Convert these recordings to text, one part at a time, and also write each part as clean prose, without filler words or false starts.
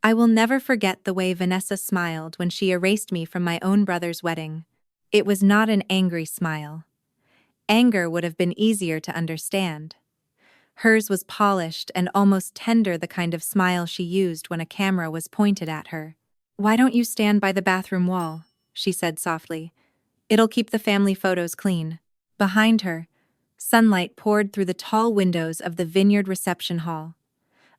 I will never forget the way Vanessa smiled when she erased me from my own brother's wedding. It was not an angry smile. Anger would have been easier to understand. Hers was polished and almost tender, the kind of smile she used when a camera was pointed at her. "Why don't you stand by the bathroom wall?" she said softly. "It'll keep the family photos clean." Behind her, sunlight poured through the tall windows of the Vineyard reception hall.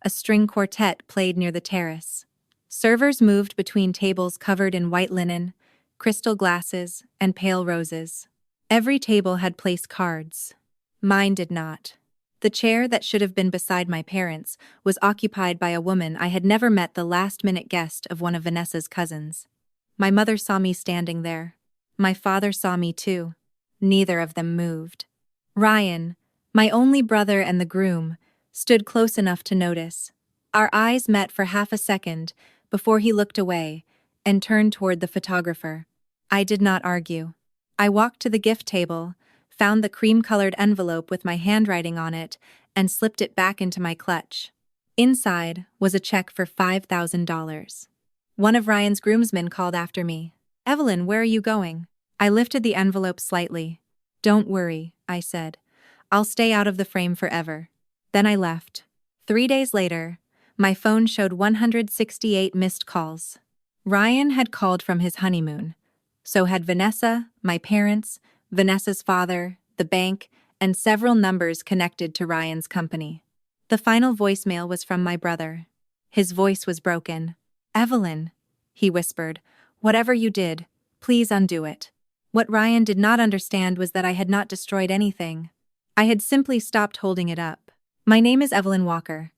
A string quartet played near the terrace. Servers moved between tables covered in white linen, crystal glasses, and pale roses. Every table had place cards. Mine did not. The chair that should have been beside my parents was occupied by a woman I had never met, the last-minute guest of one of Vanessa's cousins. My mother saw me standing there. My father saw me too. Neither of them moved. Ryan, my only brother and the groom, stood close enough to notice. Our eyes met for half a second before he looked away and turned toward the photographer. I did not argue. I walked to the gift table, found the cream-colored envelope with my handwriting on it, and slipped it back into my clutch. Inside was a check for $5,000. One of Ryan's groomsmen called after me. "Evelyn, where are you going?" I lifted the envelope slightly. "Don't worry," I said. "I'll stay out of the frame forever." Then I left. 3 days later, my phone showed 168 missed calls. Ryan had called from his honeymoon. So had Vanessa, my parents, Vanessa's father, the bank, and several numbers connected to Ryan's company. The final voicemail was from my brother. His voice was broken. "Evelyn," he whispered, "whatever you did, please undo it." What Ryan did not understand was that I had not destroyed anything. I had simply stopped holding it up. My name is Evelyn Walker.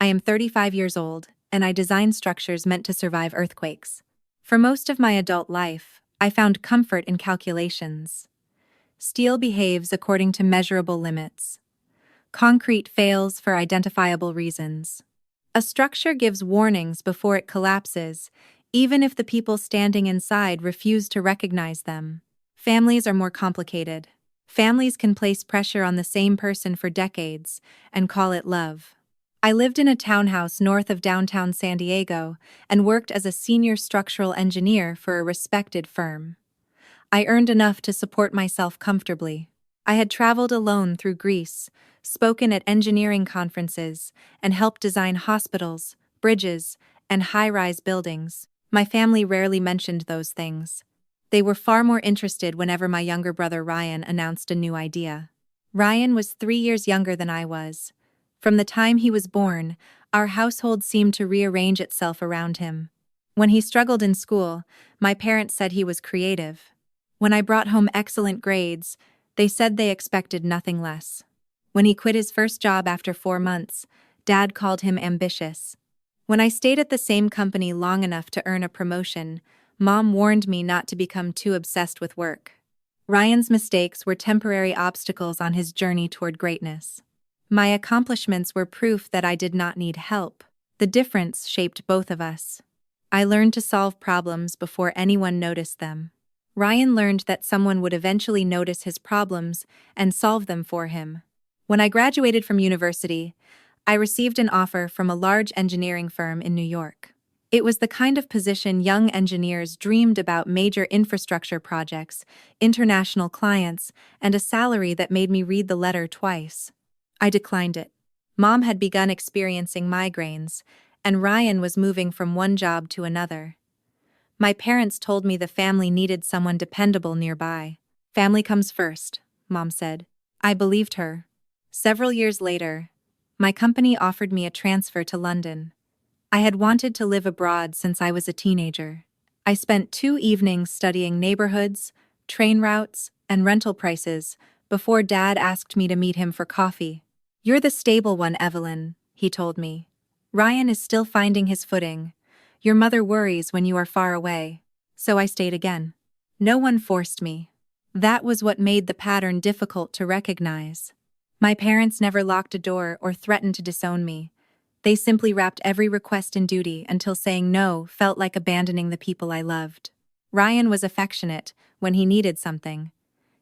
I am 35 years old, and I design structures meant to survive earthquakes. For most of my adult life, I found comfort in calculations. Steel behaves according to measurable limits. Concrete fails for identifiable reasons. A structure gives warnings before it collapses, even if the people standing inside refuse to recognize them. Families are more complicated. Families can place pressure on the same person for decades and call it love. I lived in a townhouse north of downtown San Diego and worked as a senior structural engineer for a respected firm. I earned enough to support myself comfortably. I had traveled alone through Greece, spoken at engineering conferences, and helped design hospitals, bridges, and high-rise buildings. My family rarely mentioned those things. They were far more interested whenever my younger brother Ryan announced a new idea. Ryan was 3 years younger than I was. From the time he was born, our household seemed to rearrange itself around him. When he struggled in school, my parents said he was creative. When I brought home excellent grades, they said they expected nothing less. When he quit his first job after 4 months, Dad called him ambitious. When I stayed at the same company long enough to earn a promotion, Mom warned me not to become too obsessed with work. Ryan's mistakes were temporary obstacles on his journey toward greatness. My accomplishments were proof that I did not need help. The difference shaped both of us. I learned to solve problems before anyone noticed them. Ryan learned that someone would eventually notice his problems and solve them for him. When I graduated from university, I received an offer from a large engineering firm in New York. It was the kind of position young engineers dreamed about: major infrastructure projects, international clients, and a salary that made me read the letter twice. I declined it. Mom had begun experiencing migraines, and Ryan was moving from one job to another. My parents told me the family needed someone dependable nearby. "Family comes first," Mom said. I believed her. Several years later, my company offered me a transfer to London. I had wanted to live abroad since I was a teenager. I spent 2 evenings studying neighborhoods, train routes, and rental prices before Dad asked me to meet him for coffee. "You're the stable one, Evelyn," he told me. "Ryan is still finding his footing. Your mother worries when you are far away." So I stayed again. No one forced me. That was what made the pattern difficult to recognize. My parents never locked a door or threatened to disown me. They simply wrapped every request in duty until saying no felt like abandoning the people I loved. Ryan was affectionate when he needed something.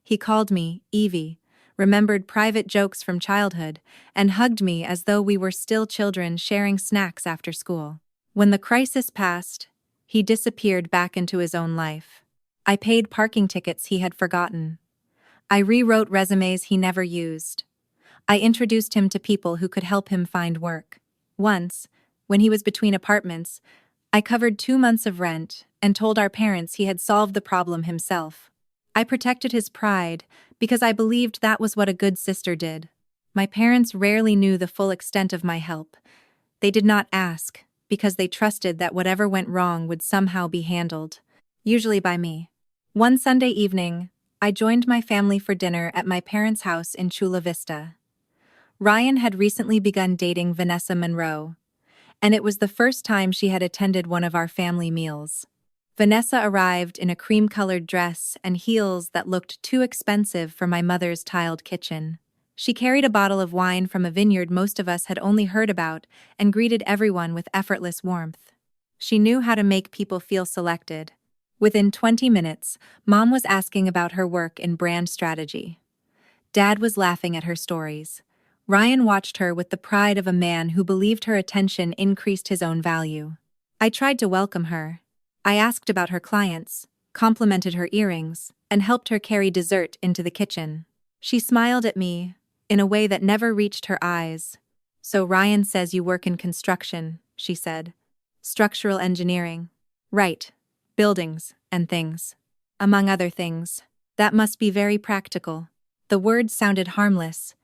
He called me Evie, remembered private jokes from childhood, and hugged me as though we were still children sharing snacks after school. When the crisis passed, he disappeared back into his own life. I paid parking tickets he had forgotten. I rewrote resumes he never used. I introduced him to people who could help him find work. Once, when he was between apartments, I covered 2 months of rent and told our parents he had solved the problem himself. I protected his pride because I believed that was what a good sister did. My parents rarely knew the full extent of my help. They did not ask because they trusted that whatever went wrong would somehow be handled, usually by me. One Sunday evening, I joined my family for dinner at my parents' house in Chula Vista. Ryan had recently begun dating Vanessa Monroe, and it was the first time she had attended one of our family meals. Vanessa arrived in a cream-colored dress and heels that looked too expensive for my mother's tiled kitchen. She carried a bottle of wine from a vineyard most of us had only heard about and greeted everyone with effortless warmth. She knew how to make people feel selected. Within 20 minutes, Mom was asking about her work in brand strategy. Dad was laughing at her stories. Ryan watched her with the pride of a man who believed her attention increased his own value. I tried to welcome her. I asked about her clients, complimented her earrings, and helped her carry dessert into the kitchen. She smiled at me, in a way that never reached her eyes. "So Ryan says you work in construction," she said. "Structural engineering." "Right. Buildings and things. Among other things. That must be very practical." The words sounded harmless,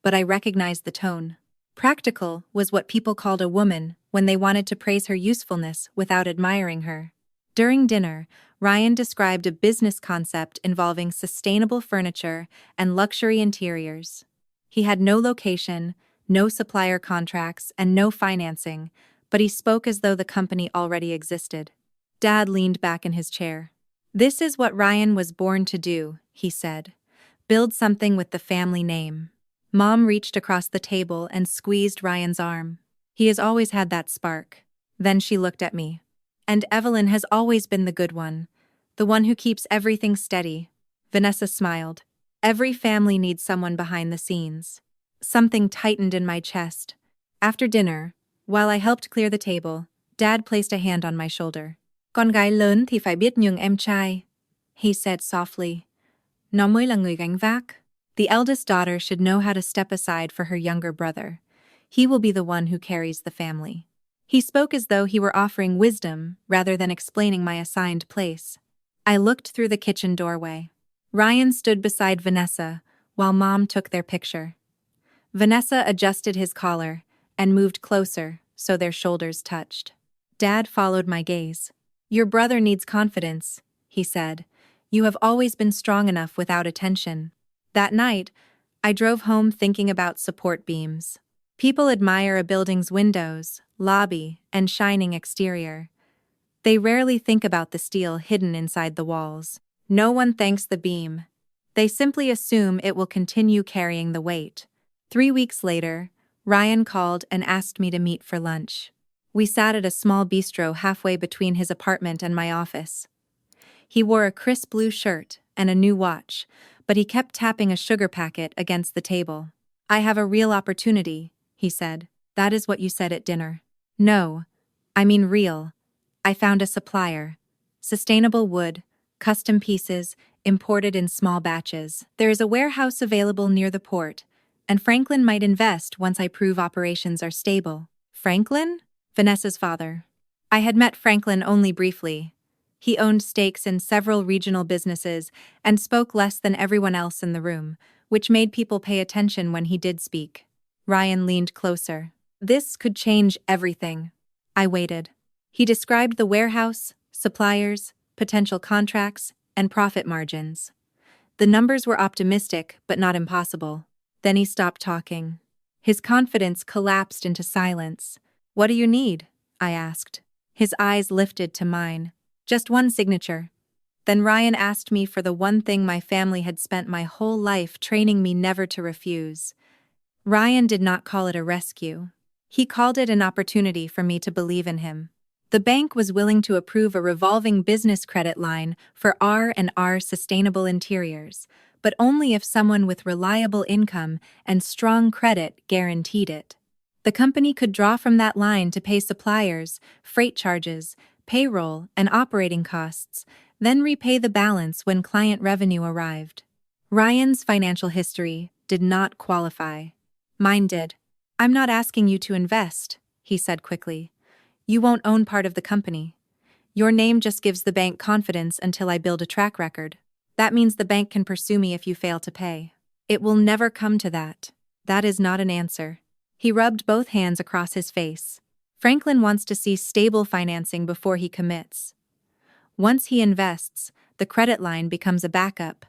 but I recognized the tone. Practical was what people called a woman when they wanted to praise her usefulness without admiring her. During dinner, Ryan described a business concept involving sustainable furniture and luxury interiors. He had no location, no supplier contracts, and no financing, but he spoke as though the company already existed. Dad leaned back in his chair. "This is what Ryan was born to do," he said. "Build something with the family name." Mom reached across the table and squeezed Ryan's arm. "He has always had that spark." Then she looked at me. "And Evelyn has always been the good one, the one who keeps everything steady." Vanessa smiled. "Every family needs someone behind the scenes." Something tightened in my chest. After dinner, while I helped clear the table, Dad placed a hand on my shoulder. "Con gái lớn thì phải biết nhường em trai," he said softly. "Nó mới là người gánh vác." The eldest daughter should know how to step aside for her younger brother. He will be the one who carries the family. He spoke as though he were offering wisdom rather than explaining my assigned place. I looked through the kitchen doorway. Ryan stood beside Vanessa while Mom took their picture. Vanessa adjusted his collar and moved closer so their shoulders touched. Dad followed my gaze. "Your brother needs confidence," he said. "You have always been strong enough without attention." That night, I drove home thinking about support beams. People admire a building's windows, lobby, and shining exterior. They rarely think about the steel hidden inside the walls. No one thanks the beam. They simply assume it will continue carrying the weight. 3 weeks later, Ryan called and asked me to meet for lunch. We sat at a small bistro halfway between his apartment and my office. He wore a crisp blue shirt and a new watch, but he kept tapping a sugar packet against the table. "I have a real opportunity," he said. "That is what you said at dinner." "No, I mean real. I found a supplier. Sustainable wood, custom pieces, imported in small batches. There is a warehouse available near the port, and Franklin might invest once I prove operations are stable." "Franklin?" Vanessa's father. I had met Franklin only briefly. He owned stakes in several regional businesses and spoke less than everyone else in the room, which made people pay attention when he did speak. Ryan leaned closer. "This could change everything." I waited. He described the warehouse, suppliers, potential contracts, and profit margins. The numbers were optimistic, but not impossible. Then he stopped talking. His confidence collapsed into silence. "What do you need?" I asked. His eyes lifted to mine. "Just one signature." Then Ryan asked me for the one thing my family had spent my whole life training me never to refuse. Ryan did not call it a rescue. He called it an opportunity for me to believe in him. The bank was willing to approve a revolving business credit line for R&R sustainable interiors, but only if someone with reliable income and strong credit guaranteed it. The company could draw from that line to pay suppliers, freight charges, payroll, and operating costs, then repay the balance when client revenue arrived. Ryan's financial history did not qualify. Mine did. "I'm not asking you to invest," he said quickly. "You won't own part of the company. Your name just gives the bank confidence until I build a track record. That means the bank can pursue me if you fail to pay. It will never come to that. That is not an answer." He rubbed both hands across his face. Franklin wants to see stable financing before he commits. Once he invests, the credit line becomes a backup.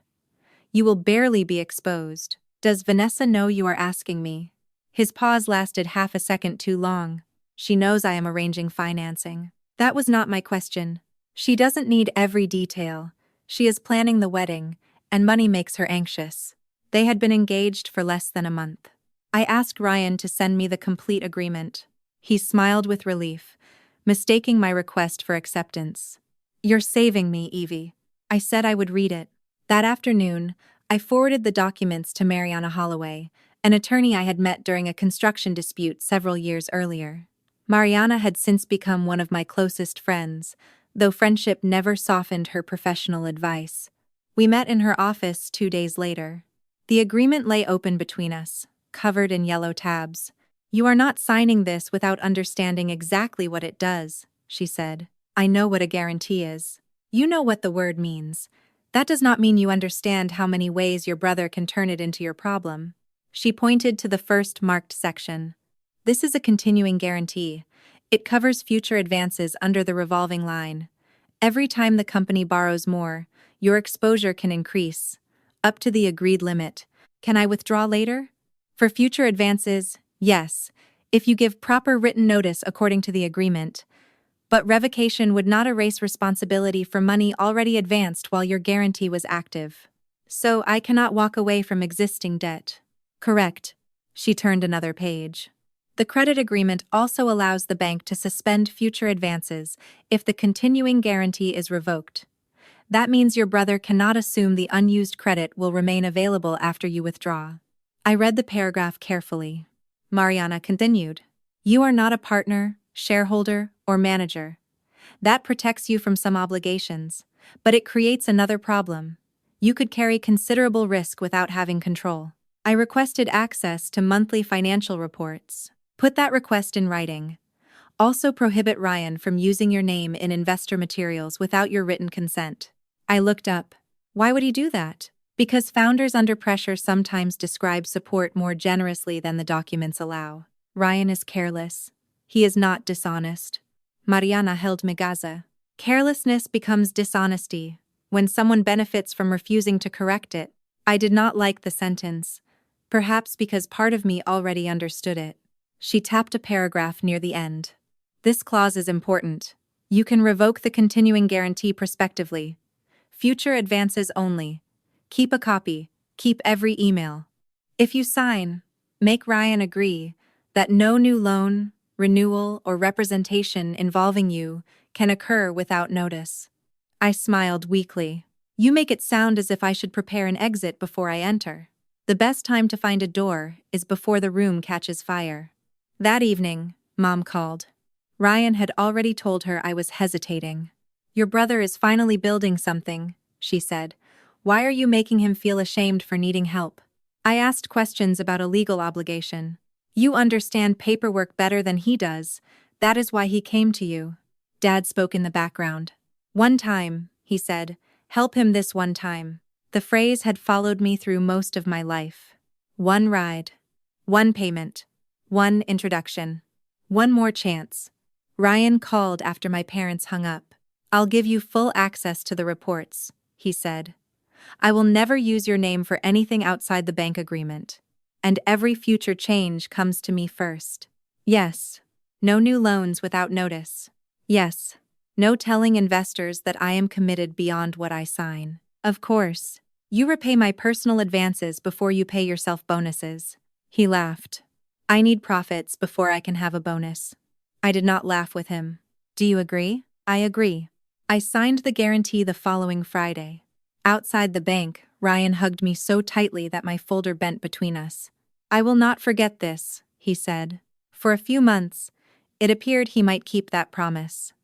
You will barely be exposed. "Does Vanessa know you are asking me?" His pause lasted half a second too long. "She knows I am arranging financing." "That was not my question. She doesn't need every detail. She is planning the wedding, and money makes her anxious." They had been engaged for less than a month. I asked Ryan to send me the complete agreement. He smiled with relief, mistaking my request for acceptance. "You're saving me, Evie." I said I would read it. That afternoon, I forwarded the documents to Mariana Holloway, an attorney I had met during a construction dispute several years earlier. Mariana had since become one of my closest friends, though friendship never softened her professional advice. We met in her office 2 days later. The agreement lay open between us, covered in yellow tabs. "You are not signing this without understanding exactly what it does," she said. "I know what a guarantee is. You know what the word means. That does not mean you understand how many ways your brother can turn it into your problem." She pointed to the first marked section. "This is a continuing guarantee. It covers future advances under the revolving line. Every time the company borrows more, your exposure can increase, up to the agreed limit. Can I withdraw later? For future advances, yes, if you give proper written notice according to the agreement. But revocation would not erase responsibility for money already advanced while your guarantee was active. So I cannot walk away from existing debt." "Correct." She turned another page. "The credit agreement also allows the bank to suspend future advances if the continuing guarantee is revoked. That means your brother cannot assume the unused credit will remain available after you withdraw." I read the paragraph carefully. Mariana continued. "You are not a partner, shareholder, or manager. That protects you from some obligations, but it creates another problem. You could carry considerable risk without having control. I requested access to monthly financial reports. Put that request in writing. Also prohibit Ryan from using your name in investor materials without your written consent." I looked up. Why would he do that? Because founders under pressure sometimes describe support more generously than the documents allow. Ryan is careless. He is not dishonest. Mariana held Megaza. Carelessness becomes dishonesty when someone benefits from refusing to correct it. I did not like the sentence, perhaps because part of me already understood it. She tapped a paragraph near the end. "This clause is important. You can revoke the continuing guarantee prospectively. Future advances only. Keep a copy. Keep every email. If you sign, make Ryan agree that no new loan, renewal, or representation involving you can occur without notice." I smiled weakly. "You make it sound as if I should prepare an exit before I enter. The best time to find a door is before the room catches fire." That evening, Mom called. Ryan had already told her I was hesitating. "Your brother is finally building something," she said. "Why are you making him feel ashamed for needing help?" I asked questions about a legal obligation. "You understand paperwork better than he does. That is why he came to you." Dad spoke in the background. "One time," he said. "Help him this one time." The phrase had followed me through most of my life. One ride. One payment. One introduction. One more chance. Ryan called after my parents hung up. "I'll give you full access to the reports," he said. "I will never use your name for anything outside the bank agreement. And every future change comes to me first. Yes. No new loans without notice. Yes. No telling investors that I am committed beyond what I sign. Of course. You repay my personal advances before you pay yourself bonuses." He laughed. "I need profits before I can have a bonus." I did not laugh with him. "Do you agree?" "I agree." I signed the guarantee the following Friday. Outside the bank, Ryan hugged me so tightly that my folder bent between us. "I will not forget this," he said. For a few months, it appeared he might keep that promise.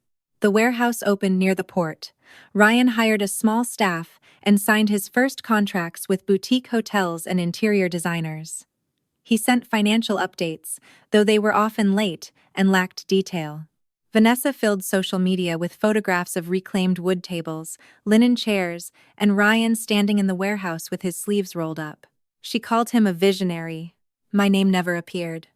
The warehouse opened near the port. Ryan hired a small staff and signed his first contracts with boutique hotels and interior designers. He sent financial updates, though they were often late and lacked detail. Vanessa filled social media with photographs of reclaimed wood tables, linen chairs, and Ryan standing in the warehouse with his sleeves rolled up. She called him a visionary. My name never appeared.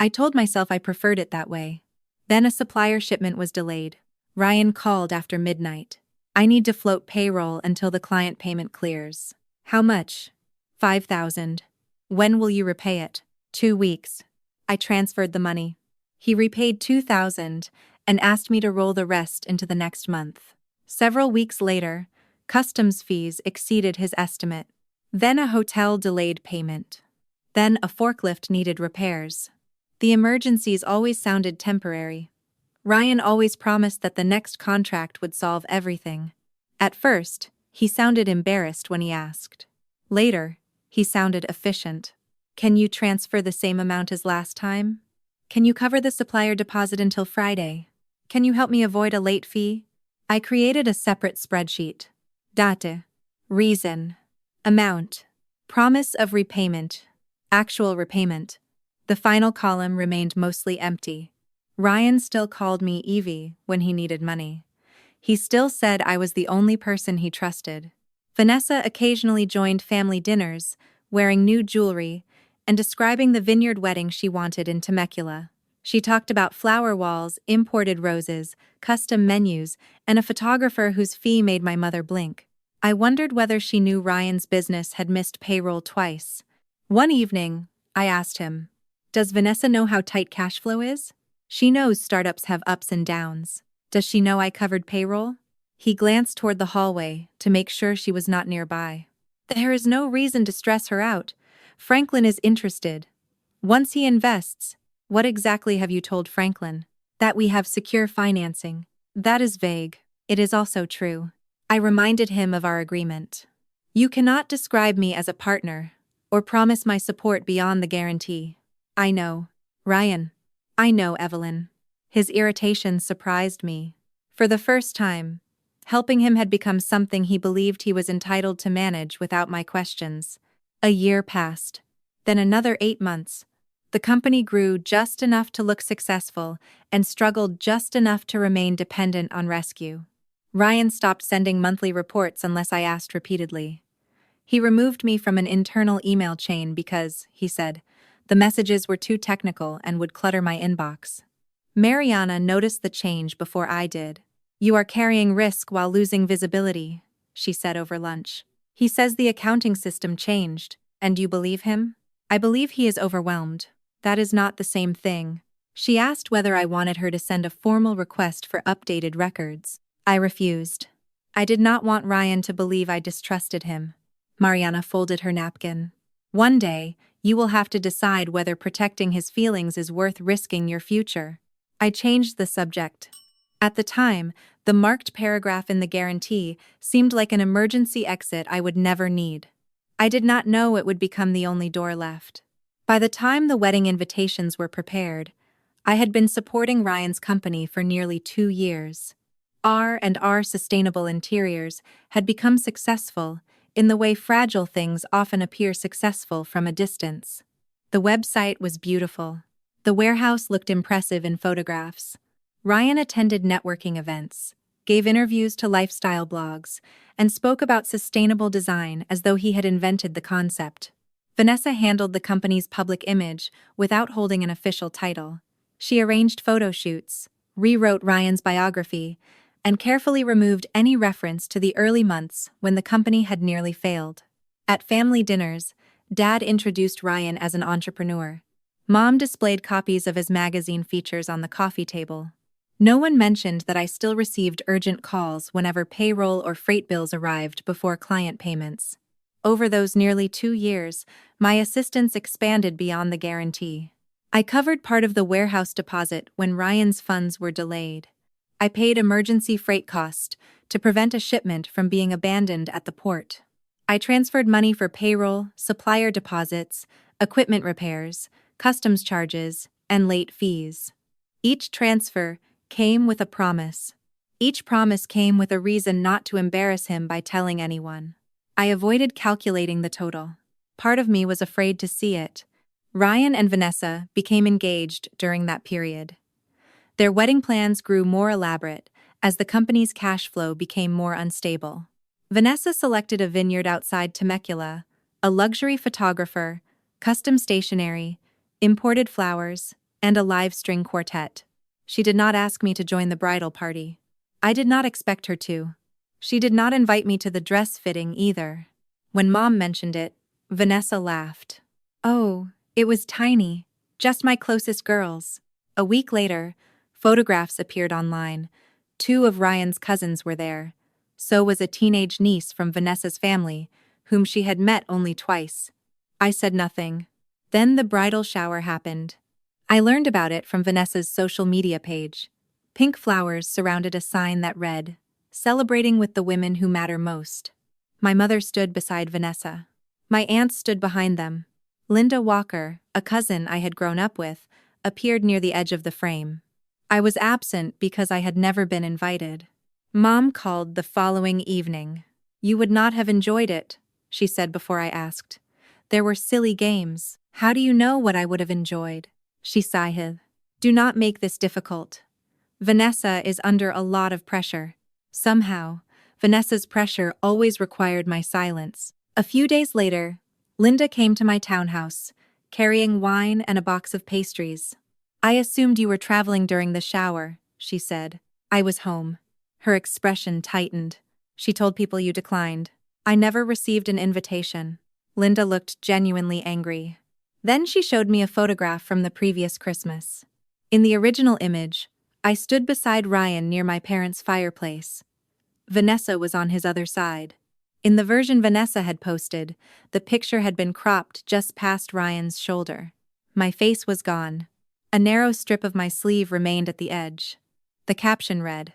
I told myself I preferred it that way. Then a supplier shipment was delayed. Ryan called after midnight. I need to float payroll until the client payment clears. How much? 5,000. When will you repay it? 2 weeks. I transferred the money. He repaid 2,000 and asked me to roll the rest into the next month. Several weeks later, customs fees exceeded his estimate. Then a hotel delayed payment. Then a forklift needed repairs. The emergencies always sounded temporary. Ryan always promised that the next contract would solve everything. At first, he sounded embarrassed when he asked. Later, he sounded efficient. Can you transfer the same amount as last time? Can you cover the supplier deposit until Friday? Can you help me avoid a late fee? I created a separate spreadsheet. Date. Reason. Amount. Promise of repayment. Actual repayment. The final column remained mostly empty. Ryan still called me Evie when he needed money. He still said I was the only person he trusted. Vanessa occasionally joined family dinners, wearing new jewelry, and describing the vineyard wedding she wanted in Temecula. She talked about flower walls, imported roses, custom menus, and a photographer whose fee made my mother blink. I wondered whether she knew Ryan's business had missed payroll twice. One evening, I asked him, "Does Vanessa know how tight cash flow is? She knows startups have ups and downs. Does she know I covered payroll?" He glanced toward the hallway to make sure she was not nearby. "There is no reason to stress her out. Franklin is interested. Once he invests, what exactly have you told Franklin? That we have secure financing. That is vague. It is also true." I reminded him of our agreement. "You cannot describe me as a partner or promise my support beyond the guarantee." "I know, Ryan. I know, Evelyn." His irritation surprised me. For the first time, helping him had become something he believed he was entitled to manage without my questions. A year passed. Then another 8 months. The company grew just enough to look successful and struggled just enough to remain dependent on rescue. Ryan stopped sending monthly reports unless I asked repeatedly. He removed me from an internal email chain because, he said, the messages were too technical and would clutter my inbox. Mariana noticed the change before I did. "You are carrying risk while losing visibility," she said over lunch. "He says the accounting system changed, and you believe him?" "I believe he is overwhelmed. That is not the same thing." She asked whether I wanted her to send a formal request for updated records. I refused. I did not want Ryan to believe I distrusted him. Mariana folded her napkin. "One day, you will have to decide whether protecting his feelings is worth risking your future." I changed the subject. At the time, the marked paragraph in the guarantee seemed like an emergency exit I would never need. I did not know it would become the only door left. By the time the wedding invitations were prepared, I had been supporting Ryan's company for nearly 2 years. R&R Sustainable Interiors had become successful in the way fragile things often appear successful from a distance. The website was beautiful. The warehouse looked impressive in photographs. Ryan attended networking events, gave interviews to lifestyle blogs, and spoke about sustainable design as though he had invented the concept. Vanessa handled the company's public image without holding an official title. She arranged photo shoots, rewrote Ryan's biography, and carefully removed any reference to the early months when the company had nearly failed. At family dinners, Dad introduced Ryan as an entrepreneur. Mom displayed copies of his magazine features on the coffee table. No one mentioned that I still received urgent calls whenever payroll or freight bills arrived before client payments. Over those nearly 2 years, my assistance expanded beyond the guarantee. I covered part of the warehouse deposit when Ryan's funds were delayed. I paid emergency freight costs to prevent a shipment from being abandoned at the port. I transferred money for payroll, supplier deposits, equipment repairs, customs charges, and late fees. Each transfer came with a promise. Each promise came with a reason not to embarrass him by telling anyone. I avoided calculating the total. Part of me was afraid to see it. Ryan and Vanessa became engaged during that period. Their wedding plans grew more elaborate as the company's cash flow became more unstable. Vanessa selected a vineyard outside Temecula, a luxury photographer, custom stationery, imported flowers, and a live string quartet. She did not ask me to join the bridal party. I did not expect her to. She did not invite me to the dress fitting either. When Mom mentioned it, Vanessa laughed. Oh, it was tiny. Just my closest girls. A week later, photographs appeared online. 2 of Ryan's cousins were there. So was a teenage niece from Vanessa's family, whom she had met only twice. I said nothing. Then the bridal shower happened. I learned about it from Vanessa's social media page. Pink flowers surrounded a sign that read, "Celebrating with the women who matter most." My mother stood beside Vanessa. My aunts stood behind them. Linda Walker, a cousin I had grown up with, appeared near the edge of the frame. I was absent because I had never been invited. Mom called the following evening. "You would not have enjoyed it," she said before I asked. "There were silly games. How do you know what I would have enjoyed?" She sighed. "Do not make this difficult. Vanessa is under a lot of pressure." Somehow, Vanessa's pressure always required my silence. A few days later, Linda came to my townhouse, carrying wine and a box of pastries. "I assumed you were traveling during the shower," she said. "I was home." Her expression tightened. "She told people you declined." "I never received an invitation." Linda looked genuinely angry. Then she showed me a photograph from the previous Christmas. In the original image, I stood beside Ryan near my parents' fireplace. Vanessa was on his other side. In the version Vanessa had posted, the picture had been cropped just past Ryan's shoulder. My face was gone. A narrow strip of my sleeve remained at the edge. The caption read,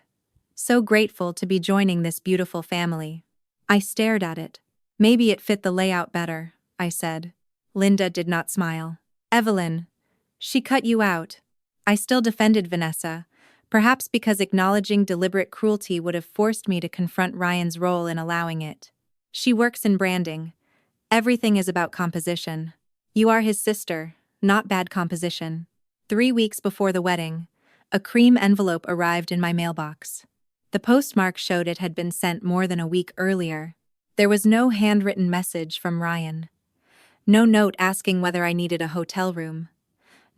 "So grateful to be joining this beautiful family." I stared at it. "Maybe it fit the layout better," I said. Linda did not smile. "Evelyn, she cut you out." I still defended Vanessa, perhaps because acknowledging deliberate cruelty would have forced me to confront Ryan's role in allowing it. "She works in branding. Everything is about composition. You are his sister, not bad composition." 3 weeks before the wedding, a cream envelope arrived in my mailbox. The postmark showed it had been sent more than a week earlier. There was no handwritten message from Ryan. No note asking whether I needed a hotel room.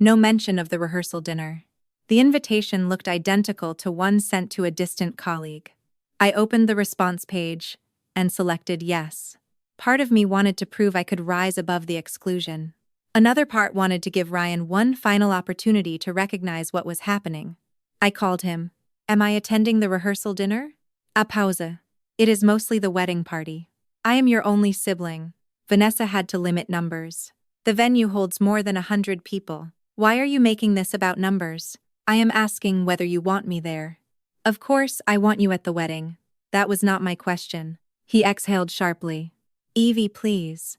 No mention of the rehearsal dinner. The invitation looked identical to one sent to a distant colleague. I opened the response page and selected yes. Part of me wanted to prove I could rise above the exclusion. Another part wanted to give Ryan one final opportunity to recognize what was happening. I called him. "Am I attending the rehearsal dinner?" "A pause. It is mostly the wedding party. I am your only sibling." Vanessa had to limit numbers. "The venue holds more than 100 people. Why are you making this about numbers? I am asking whether you want me there." "Of course I want you at the wedding. That was not my question." He exhaled sharply. "Evie, please."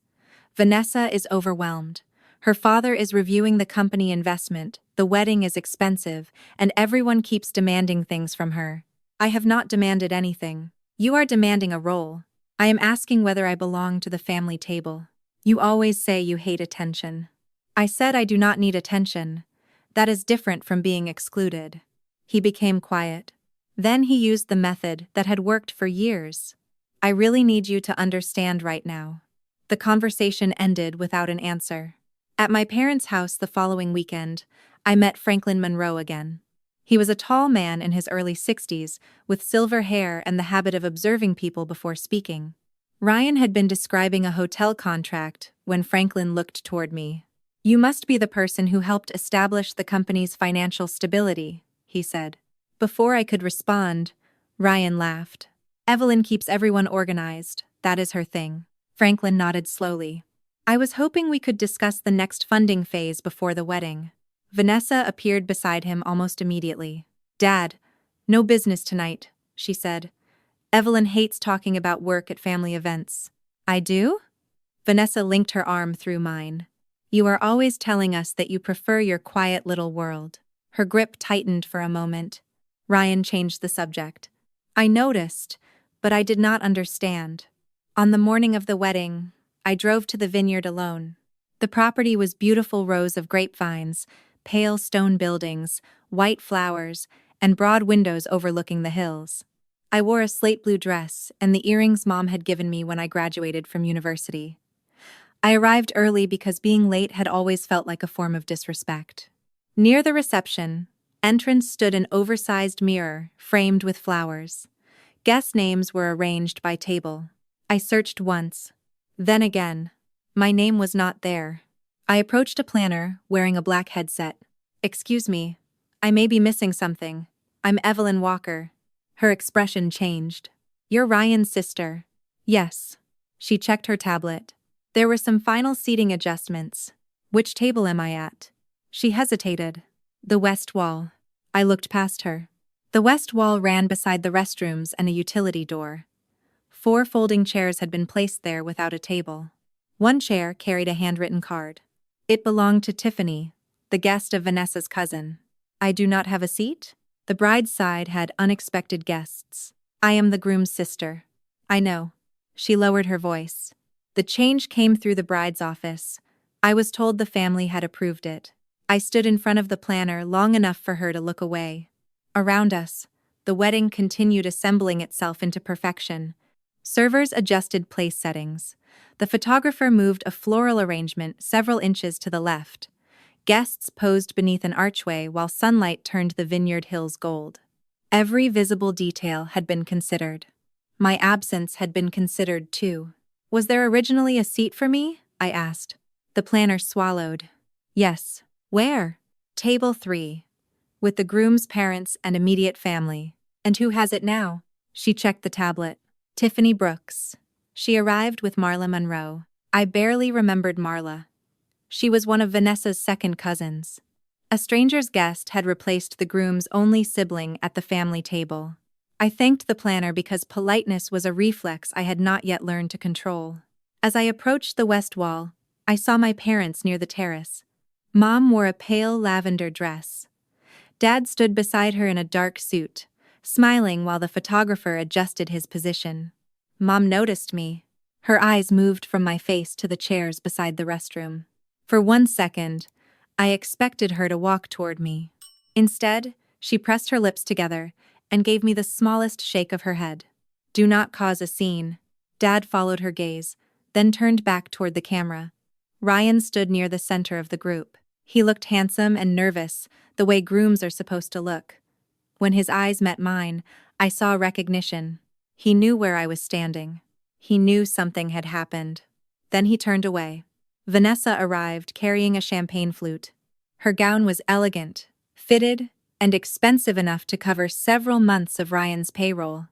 Vanessa is overwhelmed. Her father is reviewing the company investment, the wedding is expensive, and everyone keeps demanding things from her. I have not demanded anything. You are demanding a role. I am asking whether I belong to the family table. You always say you hate attention. I said I do not need attention. That is different from being excluded. He became quiet. Then he used the method that had worked for years. "I really need you to understand right now." The conversation ended without an answer. At my parents' house the following weekend, I met Franklin Monroe again. He was a tall man in his early 60s, with silver hair and the habit of observing people before speaking. Ryan had been describing a hotel contract when Franklin looked toward me. "You must be the person who helped establish the company's financial stability," he said. Before I could respond, Ryan laughed. "Evelyn keeps everyone organized. That is her thing." Franklin nodded slowly. I was hoping we could discuss the next funding phase before the wedding. Vanessa appeared beside him almost immediately. "Dad, no business tonight," she said. "Evelyn hates talking about work at family events." "I do?" Vanessa linked her arm through mine. You are always telling us that you prefer your quiet little world. Her grip tightened for a moment. Ryan changed the subject. I noticed, but I did not understand. On the morning of the wedding, I drove to the vineyard alone. The property was beautiful rows of grapevines, pale stone buildings, white flowers, and broad windows overlooking the hills. I wore a slate blue dress and the earrings Mom had given me when I graduated from university. I arrived early because being late had always felt like a form of disrespect. Near the reception entrance stood an oversized mirror framed with flowers. Guest names were arranged by table. I searched once, then again. My name was not there. I approached a planner wearing a black headset. "Excuse me, I may be missing something. I'm Evelyn Walker." Her expression changed. "You're Ryan's sister." "Yes." She checked her tablet. There were some final seating adjustments. "Which table am I at?" She hesitated. "The west wall." I looked past her. The west wall ran beside the restrooms and a utility door. 4 folding chairs had been placed there without a table. One chair carried a handwritten card. It belonged to Tiffany, the guest of Vanessa's cousin. "I do not have a seat?" The bride's side had unexpected guests. "I am the groom's sister." "I know." She lowered her voice. The change came through the bride's office. I was told the family had approved it. I stood in front of the planner long enough for her to look away. Around us, the wedding continued assembling itself into perfection. Servers adjusted place settings. The photographer moved a floral arrangement several inches to the left. Guests posed beneath an archway while sunlight turned the vineyard hills gold. Every visible detail had been considered. My absence had been considered too. "Was there originally a seat for me?" I asked. The planner swallowed. "Yes." "Where?" "Table 3. With the groom's parents and immediate family." "And who has it now?" She checked the tablet. "Tiffany Brooks. She arrived with Marla Monroe." I barely remembered Marla. She was one of Vanessa's second cousins. A stranger's guest had replaced the groom's only sibling at the family table. I thanked the planner because politeness was a reflex I had not yet learned to control. As I approached the west wall, I saw my parents near the terrace. Mom wore a pale lavender dress. Dad stood beside her in a dark suit, smiling while the photographer adjusted his position. Mom noticed me. Her eyes moved from my face to the chairs beside the restroom. For 1 second, I expected her to walk toward me. Instead, she pressed her lips together and gave me the smallest shake of her head. "Do not cause a scene." Dad followed her gaze, then turned back toward the camera. Ryan stood near the center of the group. He looked handsome and nervous, the way grooms are supposed to look. When his eyes met mine, I saw recognition. He knew where I was standing. He knew something had happened. Then he turned away. Vanessa arrived carrying a champagne flute. Her gown was elegant, fitted, and expensive enough to cover several months of Ryan's payroll.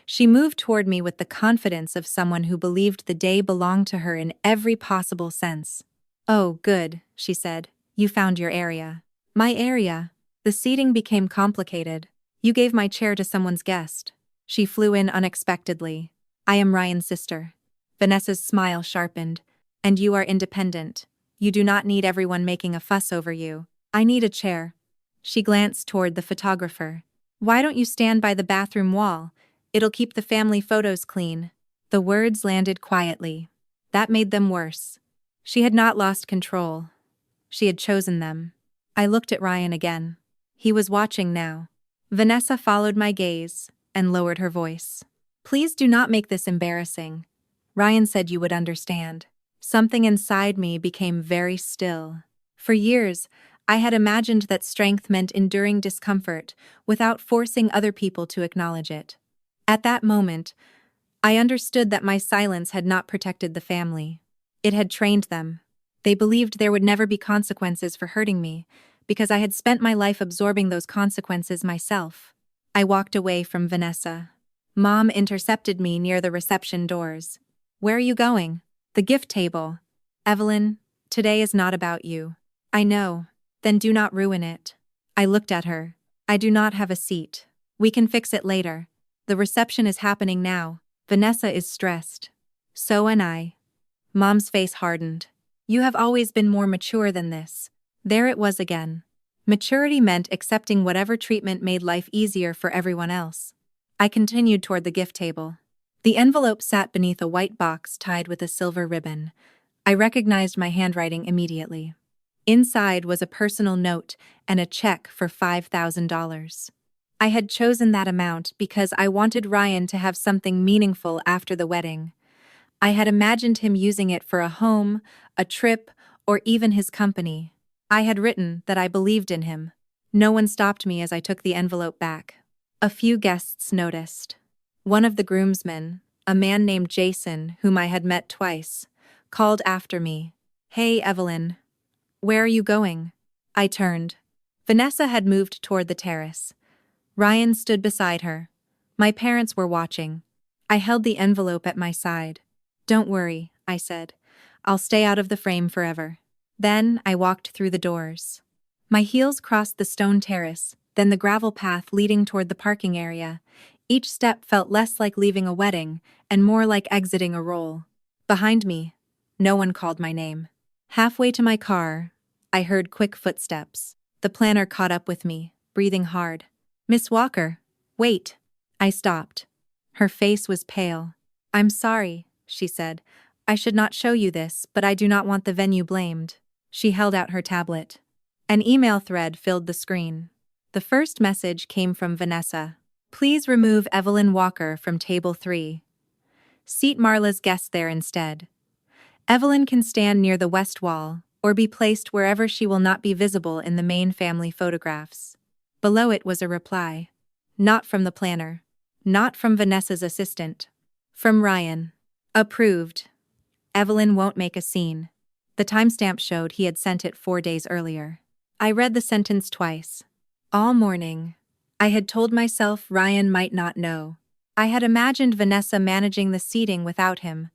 She moved toward me with the confidence of someone who believed the day belonged to her in every possible sense. "Oh, good," she said. "You found your area." "My area?" The seating became complicated. "You gave my chair to someone's guest." She flew in unexpectedly. "I am Ryan's sister." Vanessa's smile sharpened. "And you are independent. You do not need everyone making a fuss over you." "I need a chair." She glanced toward the photographer. "Why don't you stand by the bathroom wall? It'll keep the family photos clean." The words landed quietly. That made them worse. She had not lost control. She had chosen them. I looked at Ryan again. He was watching now. Vanessa followed my gaze and lowered her voice. "Please do not make this embarrassing. Ryan said you would understand." Something inside me became very still. For years, I had imagined that strength meant enduring discomfort without forcing other people to acknowledge it. At that moment, I understood that my silence had not protected the family. It had trained them. They believed there would never be consequences for hurting me, because I had spent my life absorbing those consequences myself. I walked away from Vanessa. Mom intercepted me near the reception doors. "Where are you going?" "The gift table." "Evelyn, today is not about you." "I know. Then do not ruin it." I looked at her. "I do not have a seat. We can fix it later. The reception is happening now." Vanessa is stressed. So am I. Mom's face hardened. You have always been more mature than this. There it was again. Maturity meant accepting whatever treatment made life easier for everyone else. I continued toward the gift table. The envelope sat beneath a white box tied with a silver ribbon. I recognized my handwriting immediately. Inside was a personal note and a check for $5,000. I had chosen that amount because I wanted Ryan to have something meaningful after the wedding. I had imagined him using it for a home, a trip, or even his company. I had written that I believed in him. No one stopped me as I took the envelope back. A few guests noticed. One of the groomsmen, a man named Jason, whom I had met twice, called after me. "Hey, Evelyn. Where are you going?" I turned. Vanessa had moved toward the terrace. Ryan stood beside her. My parents were watching. I held the envelope at my side. "Don't worry," I said. "I'll stay out of the frame forever." Then I walked through the doors. My heels crossed the stone terrace, then the gravel path leading toward the parking area. Each step felt less like leaving a wedding and more like exiting a role. Behind me, no one called my name. Halfway to my car, I heard quick footsteps. The planner caught up with me, breathing hard. "Miss Walker, wait." I stopped. Her face was pale. "I'm sorry," she said. "I should not show you this, but I do not want the venue blamed." She held out her tablet. An email thread filled the screen. The first message came from Vanessa. "Please remove Evelyn Walker from table 3. Seat Marla's guest there instead. Evelyn can stand near the west wall, or be placed wherever she will not be visible in the main family photographs." Below it was a reply. Not from the planner. Not from Vanessa's assistant. From Ryan. "Approved. Evelyn won't make a scene." The timestamp showed he had sent it 4 days earlier. I read the sentence twice. All morning, I had told myself Ryan might not know. I had imagined Vanessa managing the seating without him.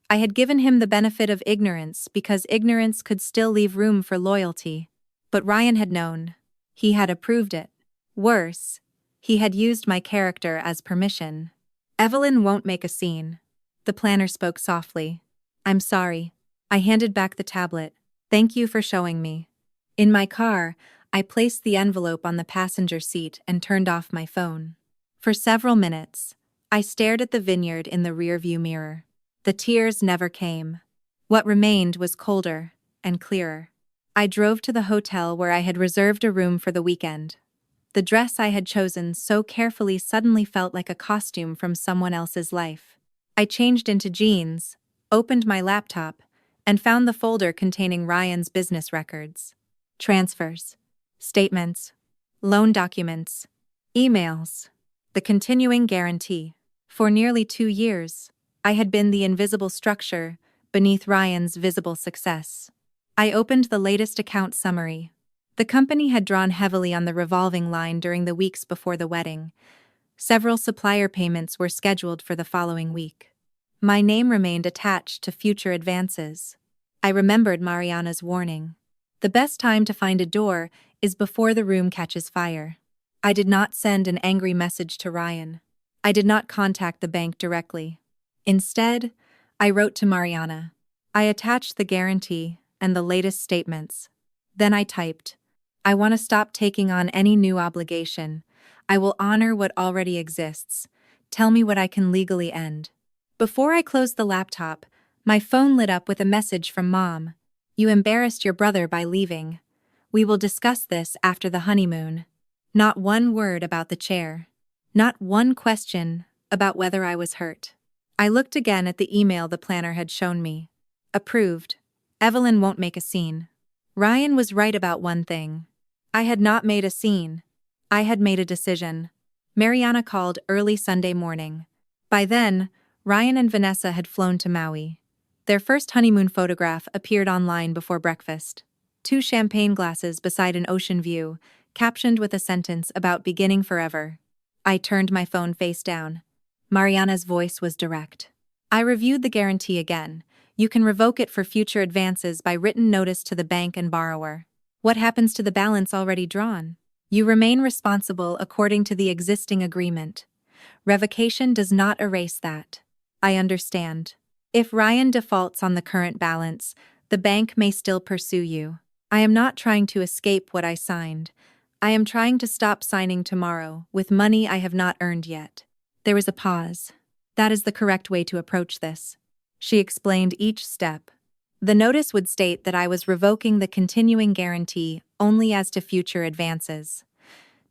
I had given him the benefit of ignorance because ignorance could still leave room for loyalty. But Ryan had known. He had approved it. Worse, he had used my character as permission. "Evelyn won't make a scene." The planner spoke softly. "I'm sorry." I handed back the tablet. "Thank you for showing me." In my car, I placed the envelope on the passenger seat and turned off my phone. For several minutes, I stared at the vineyard in the rearview mirror. The tears never came. What remained was colder and clearer. I drove to the hotel where I had reserved a room for the weekend. The dress I had chosen so carefully suddenly felt like a costume from someone else's life. I changed into jeans, opened my laptop, and found the folder containing Ryan's business records. Transfers, statements, loan documents, emails, the continuing guarantee. For nearly 2 years, I had been the invisible structure beneath Ryan's visible success. I opened the latest account summary. The company had drawn heavily on the revolving line during the weeks before the wedding. Several supplier payments were scheduled for the following week. My name remained attached to future advances. I remembered Mariana's warning. The best time to find a door is before the room catches fire. I did not send an angry message to Ryan. I did not contact the bank directly. Instead, I wrote to Mariana. I attached the guarantee and the latest statements. Then I typed, "I want to stop taking on any new obligation. I will honor what already exists. Tell me what I can legally end." Before I closed the laptop, my phone lit up with a message from Mom. "You embarrassed your brother by leaving. We will discuss this after the honeymoon." Not one word about the chair. Not one question about whether I was hurt. I looked again at the email the planner had shown me. Approved. Evelyn won't make a scene. Ryan was right about one thing. I had not made a scene. I had made a decision. Mariana called early Sunday morning. By then, Ryan and Vanessa had flown to Maui. Their first honeymoon photograph appeared online before breakfast. 2 champagne glasses beside an ocean view, captioned with a sentence about beginning forever. I turned my phone face down. Mariana's voice was direct. "I reviewed the guarantee again. You can revoke it for future advances by written notice to the bank and borrower. What happens to the balance already drawn? You remain responsible according to the existing agreement. Revocation does not erase that." I understand. If Ryan defaults on the current balance, The bank may still pursue you. I am not trying to escape what I signed. I am trying to stop signing tomorrow with money I have not earned yet. There was a pause. That is the correct way to approach this. She explained each step. The notice would state that I was revoking the continuing guarantee only as to future advances.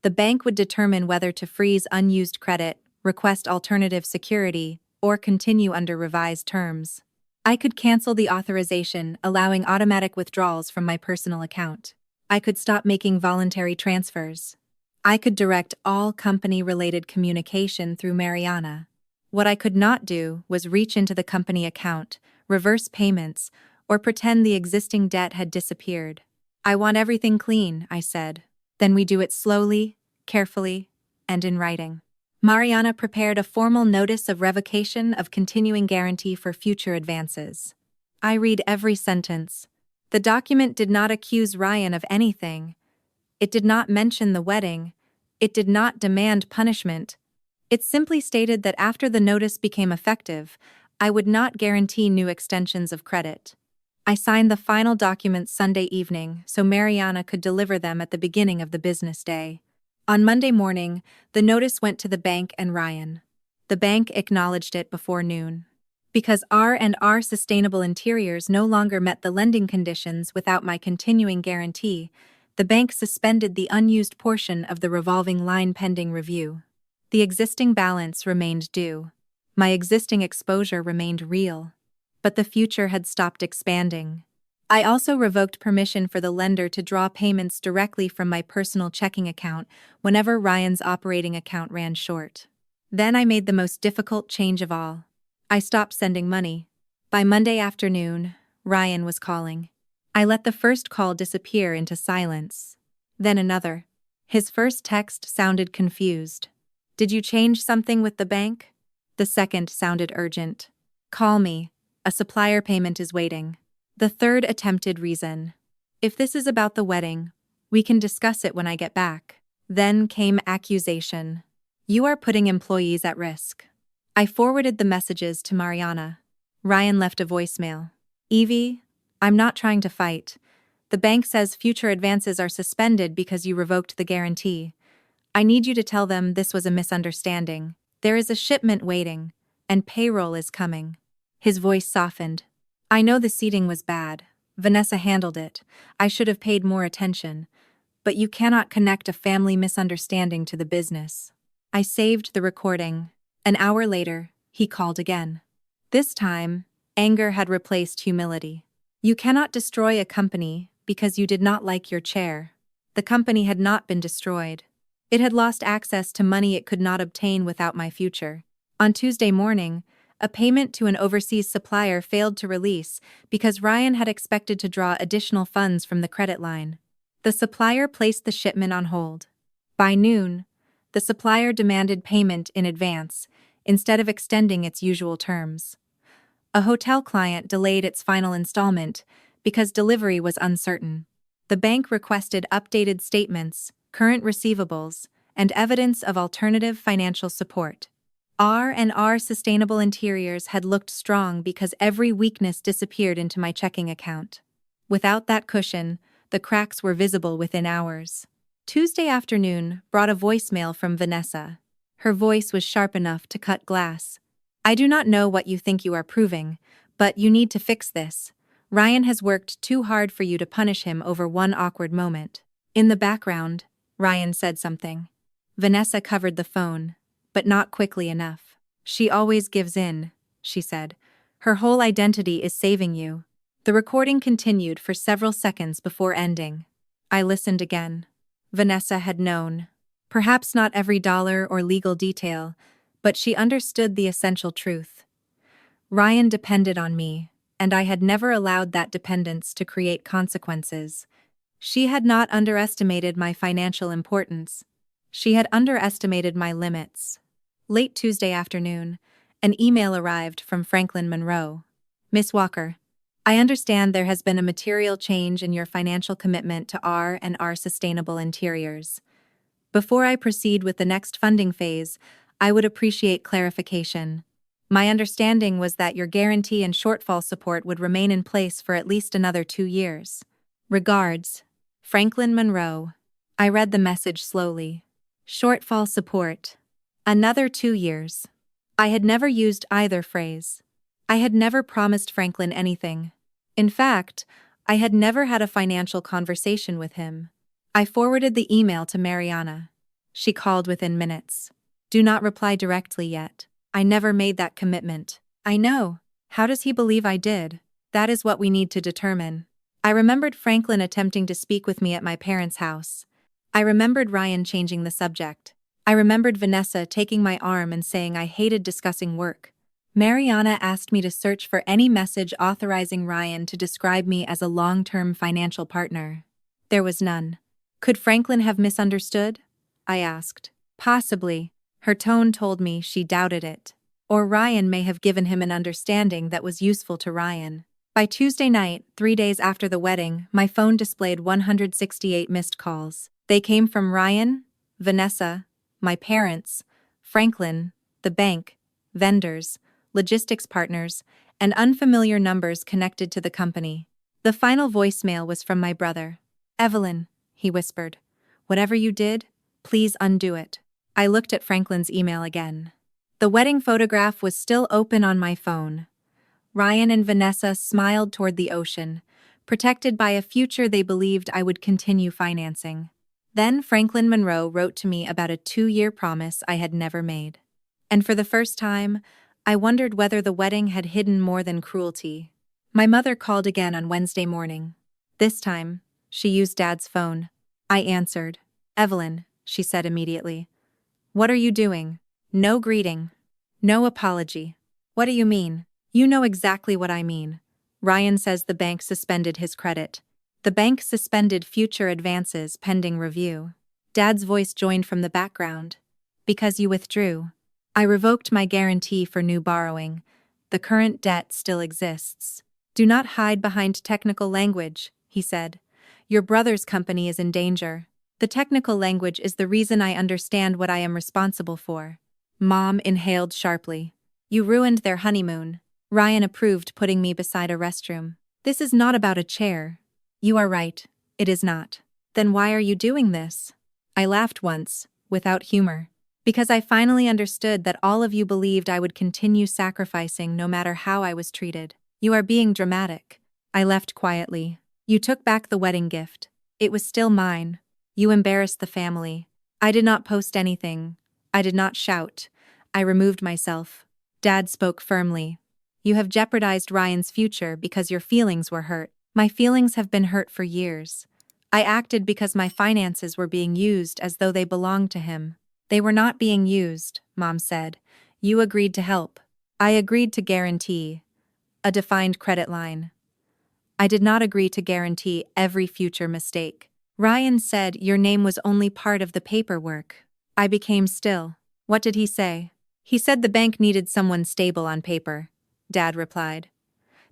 The bank would determine whether to freeze unused credit, request alternative security, or continue under revised terms. I could cancel the authorization, allowing automatic withdrawals from my personal account. I could stop making voluntary transfers. I could direct all company-related communication through Mariana. What I could not do was reach into the company account, reverse payments, or pretend the existing debt had disappeared. I want everything clean, I said. Then we do it slowly, carefully, and in writing. Mariana prepared a formal notice of revocation of continuing guarantee for future advances. I read every sentence. The document did not accuse Ryan of anything. It did not mention the wedding. It did not demand punishment. It simply stated that after the notice became effective, I would not guarantee new extensions of credit. I signed the final documents Sunday evening so Mariana could deliver them at the beginning of the business day. On Monday morning, the notice went to the bank and Ryan. The bank acknowledged it before noon. Because R&R Sustainable Interiors no longer met the lending conditions without my continuing guarantee, the bank suspended the unused portion of the revolving line pending review. The existing balance remained due. My existing exposure remained real. But the future had stopped expanding. I also revoked permission for the lender to draw payments directly from my personal checking account whenever Ryan's operating account ran short. Then I made the most difficult change of all. I stopped sending money. By Monday afternoon, Ryan was calling. I let the first call disappear into silence. Then another. His first text sounded confused. "Did you change something with the bank?" The second sounded urgent. "Call me. A supplier payment is waiting." The third attempted reason. "If this is about the wedding, we can discuss it when I get back." Then came accusation. "You are putting employees at risk." I forwarded the messages to Mariana. Ryan left a voicemail. "Evie, I'm not trying to fight. The bank says future advances are suspended because you revoked the guarantee. I need you to tell them this was a misunderstanding. There is a shipment waiting, and payroll is coming." His voice softened. "I know the seating was bad. Vanessa handled it. I should have paid more attention. But you cannot connect a family misunderstanding to the business." I saved the recording. An hour later, he called again. This time, anger had replaced humility. "You cannot destroy a company because you did not like your chair." The company had not been destroyed. It had lost access to money it could not obtain without my future. On Tuesday morning, a payment to an overseas supplier failed to release because Ryan had expected to draw additional funds from the credit line. The supplier placed the shipment on hold. By noon, the supplier demanded payment in advance instead of extending its usual terms. A hotel client delayed its final installment because delivery was uncertain. The bank requested updated statements, current receivables, and evidence of alternative financial support. R&R Sustainable Interiors had looked strong because every weakness disappeared into my checking account. Without that cushion, the cracks were visible within hours. Tuesday afternoon brought a voicemail from Vanessa. Her voice was sharp enough to cut glass. "I do not know what you think you are proving, but you need to fix this. Ryan has worked too hard for you to punish him over one awkward moment." In the background, Ryan said something. Vanessa covered the phone, but not quickly enough. "She always gives in," she said. "Her whole identity is saving you." The recording continued for several seconds before ending. I listened again. Vanessa had known. Perhaps not every dollar or legal detail, but she understood the essential truth. Ryan depended on me, and I had never allowed that dependence to create consequences. She had not underestimated my financial importance. She had underestimated my limits. Late Tuesday afternoon, an email arrived from Franklin Monroe. "Miss Walker, I understand there has been a material change in your financial commitment to R&R Sustainable Interiors. Before I proceed with the next funding phase, I would appreciate clarification. My understanding was that your guarantee and shortfall support would remain in place for at least another 2 years. Regards, Franklin Monroe. I read the message slowly. Shortfall support. Another 2 years. I had never used either phrase. I had never promised Franklin anything. In fact, I had never had a financial conversation with him. I forwarded the email to Mariana. She called within minutes. Do not reply directly yet. I never made that commitment. I know. How does he believe I did? That is what we need to determine. I remembered Franklin attempting to speak with me at my parents' house. I remembered Ryan changing the subject. I remembered Vanessa taking my arm and saying I hated discussing work. Mariana asked me to search for any message authorizing Ryan to describe me as a long-term financial partner. There was none. Could Franklin have misunderstood? I asked. Possibly. Her tone told me she doubted it. Or Ryan may have given him an understanding that was useful to Ryan. By Tuesday night, 3 days after the wedding, my phone displayed 168 missed calls. They came from Ryan, Vanessa, my parents, Franklin, the bank, vendors, logistics partners, and unfamiliar numbers connected to the company. The final voicemail was from my brother. Evelyn, he whispered. Whatever you did, please undo it. I looked at Franklin's email again. The wedding photograph was still open on my phone. Ryan and Vanessa smiled toward the ocean, protected by a future they believed I would continue financing. Then Franklin Monroe wrote to me about a 2-year promise I had never made. And for the first time, I wondered whether the wedding had hidden more than cruelty. My mother called again on Wednesday morning. This time, she used Dad's phone. I answered. Evelyn, she said immediately. What are you doing? No greeting. No apology. What do you mean? You know exactly what I mean. Ryan says the bank suspended his credit. The bank suspended future advances pending review. Dad's voice joined from the background. Because you withdrew. I revoked my guarantee for new borrowing. The current debt still exists. Do not hide behind technical language, he said. Your brother's company is in danger. The technical language is the reason I understand what I am responsible for. Mom inhaled sharply. You ruined their honeymoon. Ryan approved, putting me beside a restroom. This is not about a chair. You are right. It is not. Then why are you doing this? I laughed once, without humor. Because I finally understood that all of you believed I would continue sacrificing no matter how I was treated. You are being dramatic. I left quietly. You took back the wedding gift. It was still mine. You embarrassed the family. I did not post anything. I did not shout. I removed myself. Dad spoke firmly. You have jeopardized Ryan's future because your feelings were hurt. My feelings have been hurt for years. I acted because my finances were being used as though they belonged to him. They were not being used, Mom said. You agreed to help. I agreed to guarantee a defined credit line. I did not agree to guarantee every future mistake. Ryan said your name was only part of the paperwork. I became still. What did he say? He said the bank needed someone stable on paper, Dad replied.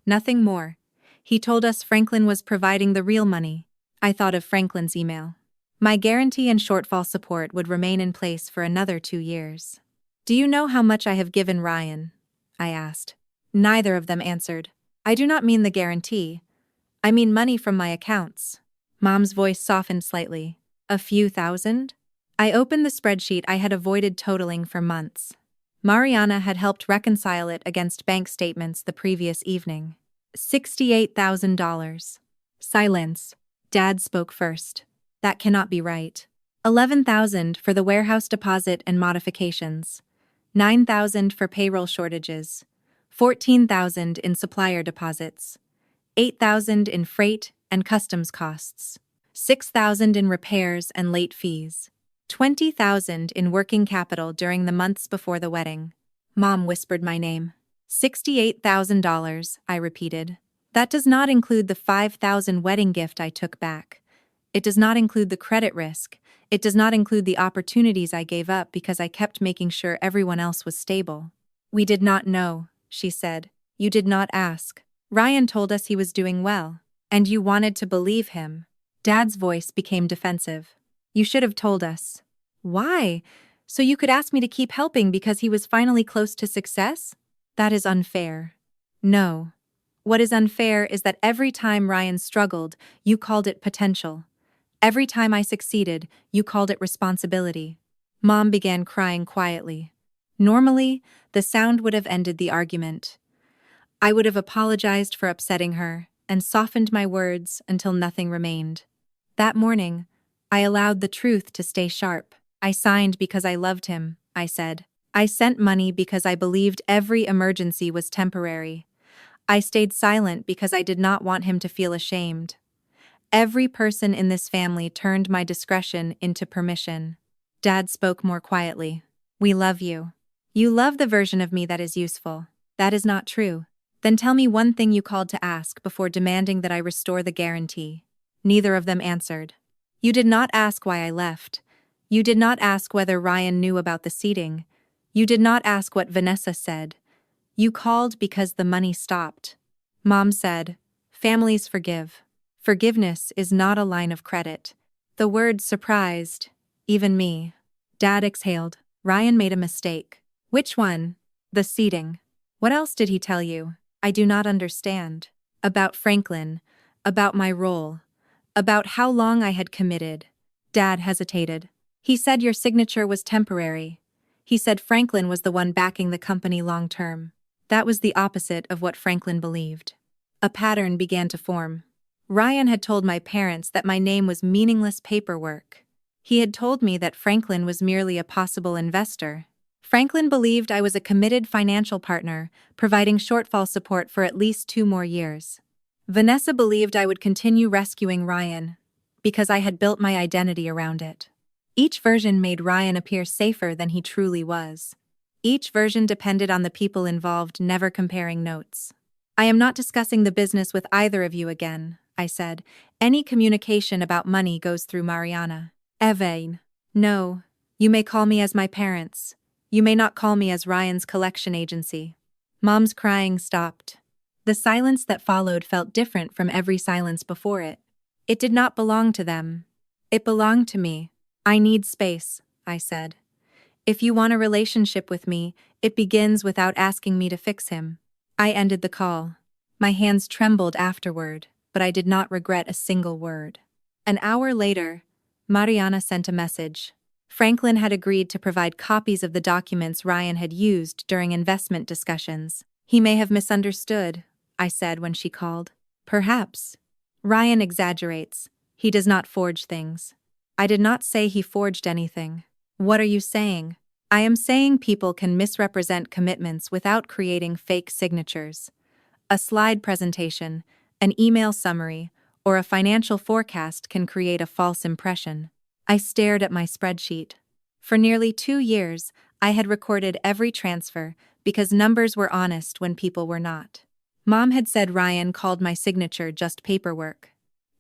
Nothing more. He told us Franklin was providing the real money. I thought of Franklin's email. My guarantee and shortfall support would remain in place for another 2 years. Do you know how much I have given Ryan? I asked. Neither of them answered. I do not mean the guarantee. I mean money from my accounts. Mom's voice softened slightly. A few thousand? I opened the spreadsheet I had avoided totaling for months. Mariana had helped reconcile it against bank statements the previous evening. $68,000. Silence. Dad spoke first. That cannot be right. $11,000 for the warehouse deposit and modifications. $9,000 for payroll shortages. $14,000 in supplier deposits. $8,000 in freight and customs costs. $6,000 in repairs and late fees. $20,000 in working capital during the months before the wedding. Mom whispered my name. $68,000, I repeated. That does not include the $5,000 wedding gift I took back. It does not include the credit risk. It does not include the opportunities I gave up because I kept making sure everyone else was stable. We did not know, she said. You did not ask. Ryan told us he was doing well. And you wanted to believe him. Dad's voice became defensive. You should have told us. Why? So you could ask me to keep helping because he was finally close to success? That is unfair. No. What is unfair is that every time Ryan struggled, you called it potential. Every time I succeeded, you called it responsibility. Mom began crying quietly. Normally, the sound would have ended the argument. I would have apologized for upsetting her and softened my words until nothing remained. That morning, I allowed the truth to stay sharp. I signed because I loved him, I said. I sent money because I believed every emergency was temporary. I stayed silent because I did not want him to feel ashamed. Every person in this family turned my discretion into permission. Dad spoke more quietly. We love you. You love the version of me that is useful. That is not true. Then tell me one thing you called to ask before demanding that I restore the guarantee. Neither of them answered. You did not ask why I left. You did not ask whether Ryan knew about the seating. You did not ask what Vanessa said. You called because the money stopped. Mom said, families forgive. Forgiveness is not a line of credit. The word surprised, even me. Dad exhaled. Ryan made a mistake. Which one? The seating. What else did he tell you? I do not understand. About Franklin. About my role. About how long I had committed. Dad hesitated. He said your signature was temporary. He said Franklin was the one backing the company long term. That was the opposite of what Franklin believed. A pattern began to form. Ryan had told my parents that my name was meaningless paperwork. He had told me that Franklin was merely a possible investor. Franklin believed I was a committed financial partner, providing shortfall support for at least 2 more years. Vanessa believed I would continue rescuing Ryan, because I had built my identity around it. Each version made Ryan appear safer than he truly was. Each version depended on the people involved, never comparing notes. I am not discussing the business with either of you again, I said. Any communication about money goes through Mariana. Evain. No, you may call me as my parents. You may not call me as Ryan's collection agency. Mom's crying stopped. The silence that followed felt different from every silence before it. It did not belong to them. It belonged to me. I need space, I said. If you want a relationship with me, it begins without asking me to fix him. I ended the call. My hands trembled afterward, but I did not regret a single word. An hour later, Mariana sent a message. Franklin had agreed to provide copies of the documents Ryan had used during investment discussions. He may have misunderstood, I said when she called. Perhaps. Ryan exaggerates. He does not forge things. I did not say he forged anything. What are you saying? I am saying people can misrepresent commitments without creating fake signatures. A slide presentation, an email summary, or a financial forecast can create a false impression. I stared at my spreadsheet. For nearly 2 years, I had recorded every transfer because numbers were honest when people were not. Mom had said Ryan called my signature just paperwork.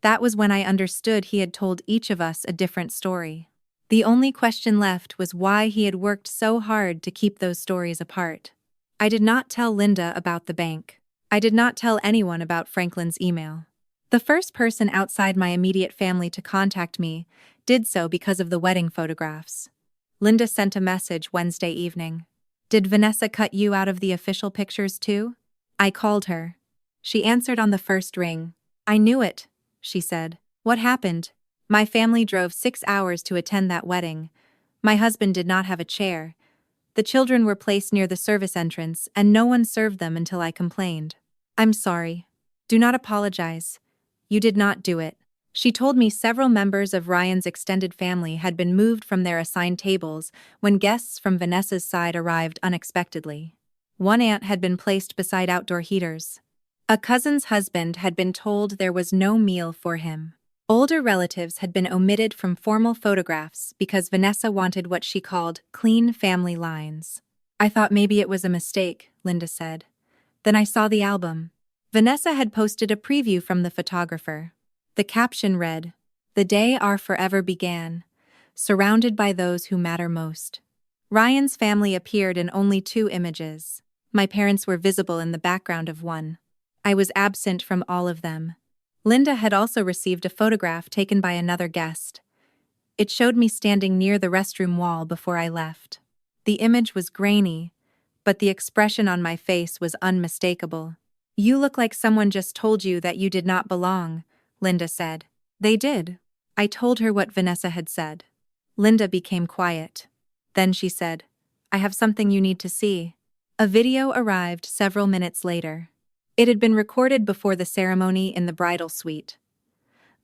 That was when I understood he had told each of us a different story. The only question left was why he had worked so hard to keep those stories apart. I did not tell Linda about the bank. I did not tell anyone about Franklin's email. The first person outside my immediate family to contact me did so because of the wedding photographs. Linda sent a message Wednesday evening. Did Vanessa cut you out of the official pictures too? I called her. She answered on the first ring. I knew it, she said. What happened? My family drove 6 hours to attend that wedding. My husband did not have a chair. The children were placed near the service entrance and no one served them until I complained. I'm sorry. Do not apologize. You did not do it. She told me several members of Ryan's extended family had been moved from their assigned tables when guests from Vanessa's side arrived unexpectedly. One aunt had been placed beside outdoor heaters. A cousin's husband had been told there was no meal for him. Older relatives had been omitted from formal photographs because Vanessa wanted what she called clean family lines. I thought maybe it was a mistake, Linda said. Then I saw the album. Vanessa had posted a preview from the photographer. The caption read, "The day our forever began, surrounded by those who matter most." Ryan's family appeared in only 2 images. My parents were visible in the background of one. I was absent from all of them. Linda had also received a photograph taken by another guest. It showed me standing near the restroom wall before I left. The image was grainy, but the expression on my face was unmistakable. "You look like someone just told you that you did not belong," Linda said. "They did." I told her what Vanessa had said. Linda became quiet. Then she said, "I have something you need to see." A video arrived several minutes later. It had been recorded before the ceremony in the bridal suite.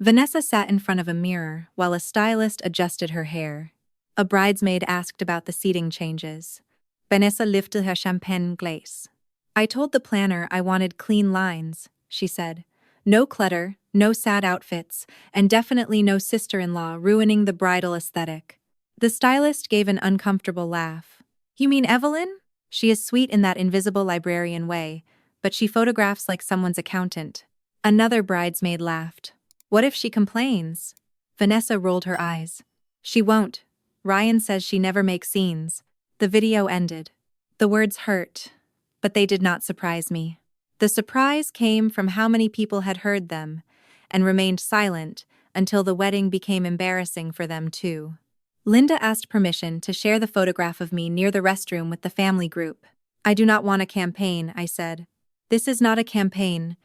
Vanessa sat in front of a mirror while a stylist adjusted her hair. A bridesmaid asked about the seating changes. Vanessa lifted her champagne glace. "I told the planner I wanted clean lines," she said. "No clutter, no sad outfits, and definitely no sister-in-law ruining the bridal aesthetic." The stylist gave an uncomfortable laugh. "You mean Evelyn? She is sweet in that invisible librarian way, but she photographs like someone's accountant." Another bridesmaid laughed. "What if she complains?" Vanessa rolled her eyes. "She won't. Ryan says she never makes scenes." The video ended. The words hurt, but they did not surprise me. The surprise came from how many people had heard them and remained silent until the wedding became embarrassing for them too. Linda asked permission to share the photograph of me near the restroom with the family group. "I do not want a campaign," I said. "This is not a campaign.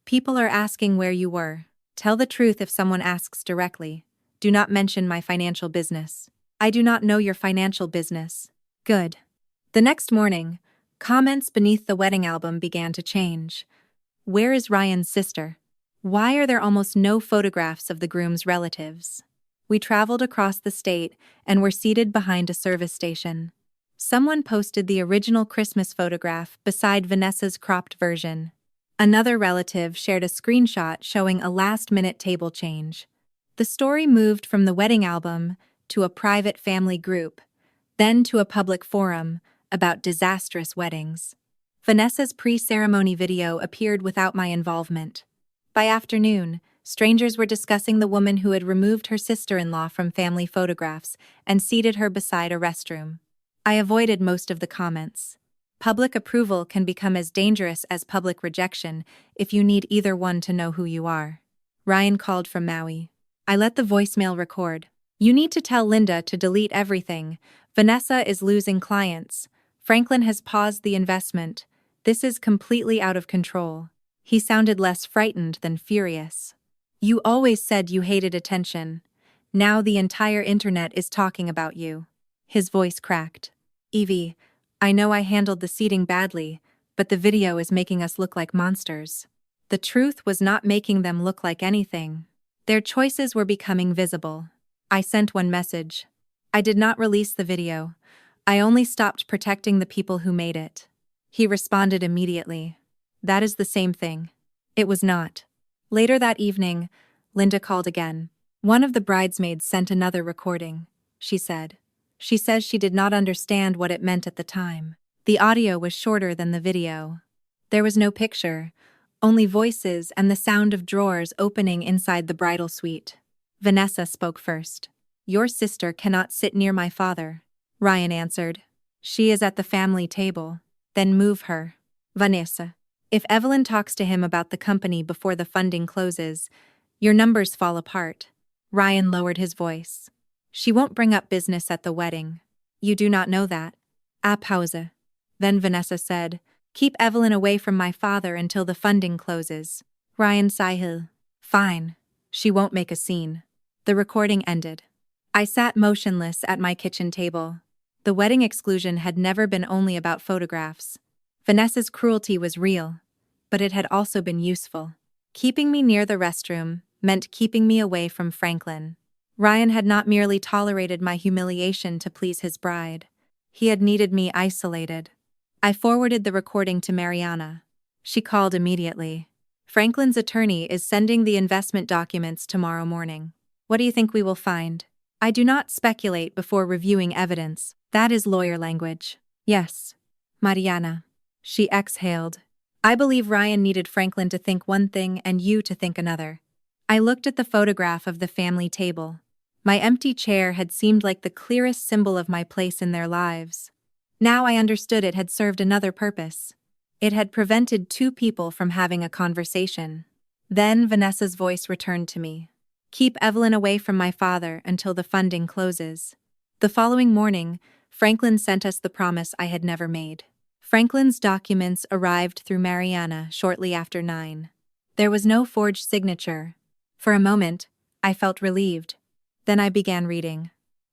People are asking where you were. Tell the truth if someone asks directly. Do not mention my financial business." "I do not know your financial business." "Good." The next morning, comments beneath the wedding album began to change. "Where is Ryan's sister? Why are there almost no photographs of the groom's relatives?" We traveled across the state and were seated behind a service station. Someone posted the original Christmas photograph beside Vanessa's cropped version. Another relative shared a screenshot showing a last-minute table change. The story moved from the wedding album to a private family group, then to a public forum about disastrous weddings. Vanessa's pre-ceremony video appeared without my involvement. By afternoon, strangers were discussing the woman who had removed her sister-in-law from family photographs and seated her beside a restroom. I avoided most of the comments. Public approval can become as dangerous as public rejection if you need either one to know who you are. Ryan called from Maui. I let the voicemail record. "You need to tell Linda to delete everything. Vanessa is losing clients. Franklin has paused the investment. This is completely out of control." He sounded less frightened than furious. "You always said you hated attention. Now the entire internet is talking about you." His voice cracked. "Evie, I know I handled the seating badly, but the video is making us look like monsters." The truth was not making them look like anything. Their choices were becoming visible. I sent one message. I did not release the video. I only stopped protecting the people who made it. He responded immediately. "That is the same thing." It was not. Later that evening, Linda called again. One of the bridesmaids sent another recording. She said. She says she did not understand what it meant at the time. The audio was shorter than the video. There was no picture, only voices and the sound of drawers opening inside the bridal suite. Vanessa spoke first. "Your sister cannot sit near my father." Ryan answered. "She is at the family table. Then move her." Vanessa. "If Evelyn talks to him about the company before the funding closes, your numbers fall apart." Ryan lowered his voice. "She won't bring up business at the wedding. You do not know that." A pause. Then Vanessa said, "Keep Evelyn away from my father until the funding closes." Ryan sighed. "Fine. She won't make a scene." The recording ended. I sat motionless at my kitchen table. The wedding exclusion had never been only about photographs. Vanessa's cruelty was real, but it had also been useful. Keeping me near the restroom meant keeping me away from Franklin. Ryan had not merely tolerated my humiliation to please his bride. He had needed me isolated. I forwarded the recording to Mariana. She called immediately. "Franklin's attorney is sending the investment documents tomorrow morning. What do you think we will find?" I do not speculate before reviewing evidence. That is lawyer language. "Yes, Mariana." She exhaled. "I believe Ryan needed Franklin to think one thing and you to think another." I looked at the photograph of the family table. My empty chair had seemed like the clearest symbol of my place in their lives. Now I understood it had served another purpose. It had prevented two people from having a conversation. Then Vanessa's voice returned to me. "Keep Evelyn away from my father until the funding closes." The following morning, Franklin sent us the promise I had never made. Franklin's documents arrived through Mariana shortly after 9. There was no forged signature. For a moment, I felt relieved. Then I began reading.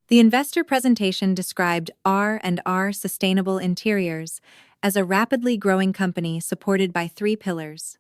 The investor presentation described R&R Sustainable Interiors as a rapidly growing company supported by 3 pillars: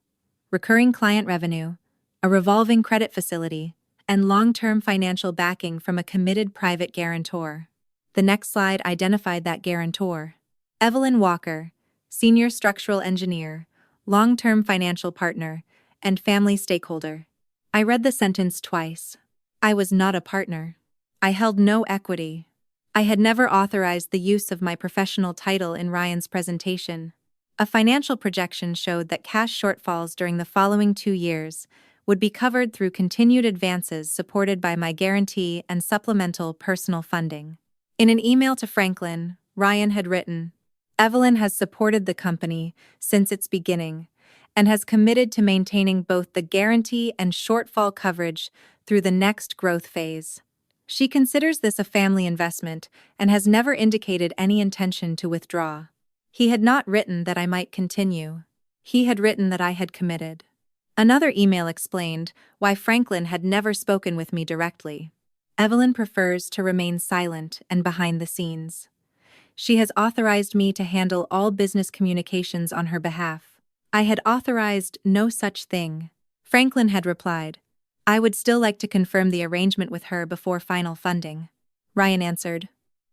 recurring client revenue, a revolving credit facility, and long-term financial backing from a committed private guarantor. The next slide identified that guarantor: Evelyn Walker, senior structural engineer, long-term financial partner, and family stakeholder. I read the sentence twice. I was not a partner. I held no equity. I had never authorized the use of my professional title in Ryan's presentation. A financial projection showed that cash shortfalls during the following 2 years would be covered through continued advances supported by my guarantee and supplemental personal funding. In an email to Franklin, Ryan had written, "Evelyn has supported the company since its beginning and has committed to maintaining both the guarantee and shortfall coverage through the next growth phase. She considers this a family investment and has never indicated any intention to withdraw." He had not written that I might continue. He had written that I had committed. Another email explained why Franklin had never spoken with me directly. Evelyn prefers to remain silent and behind the scenes. She has authorized me to handle all business communications on her behalf. I had authorized no such thing. Franklin had replied, "I would still like to confirm the arrangement with her before final funding." Ryan answered,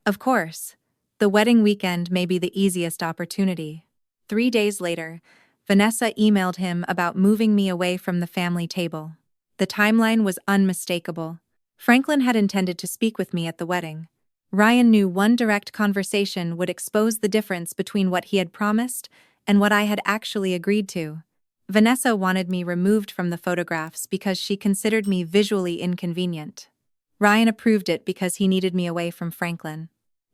"Of course. The wedding weekend may be the easiest opportunity." 3 days later, Vanessa emailed him about moving me away from the family table. The timeline was unmistakable. Franklin had intended to speak with me at the wedding. Ryan knew one direct conversation would expose the difference between what he had promised and what I had actually agreed to. Vanessa wanted me removed from the photographs because she considered me visually inconvenient. Ryan approved it because he needed me away from Franklin.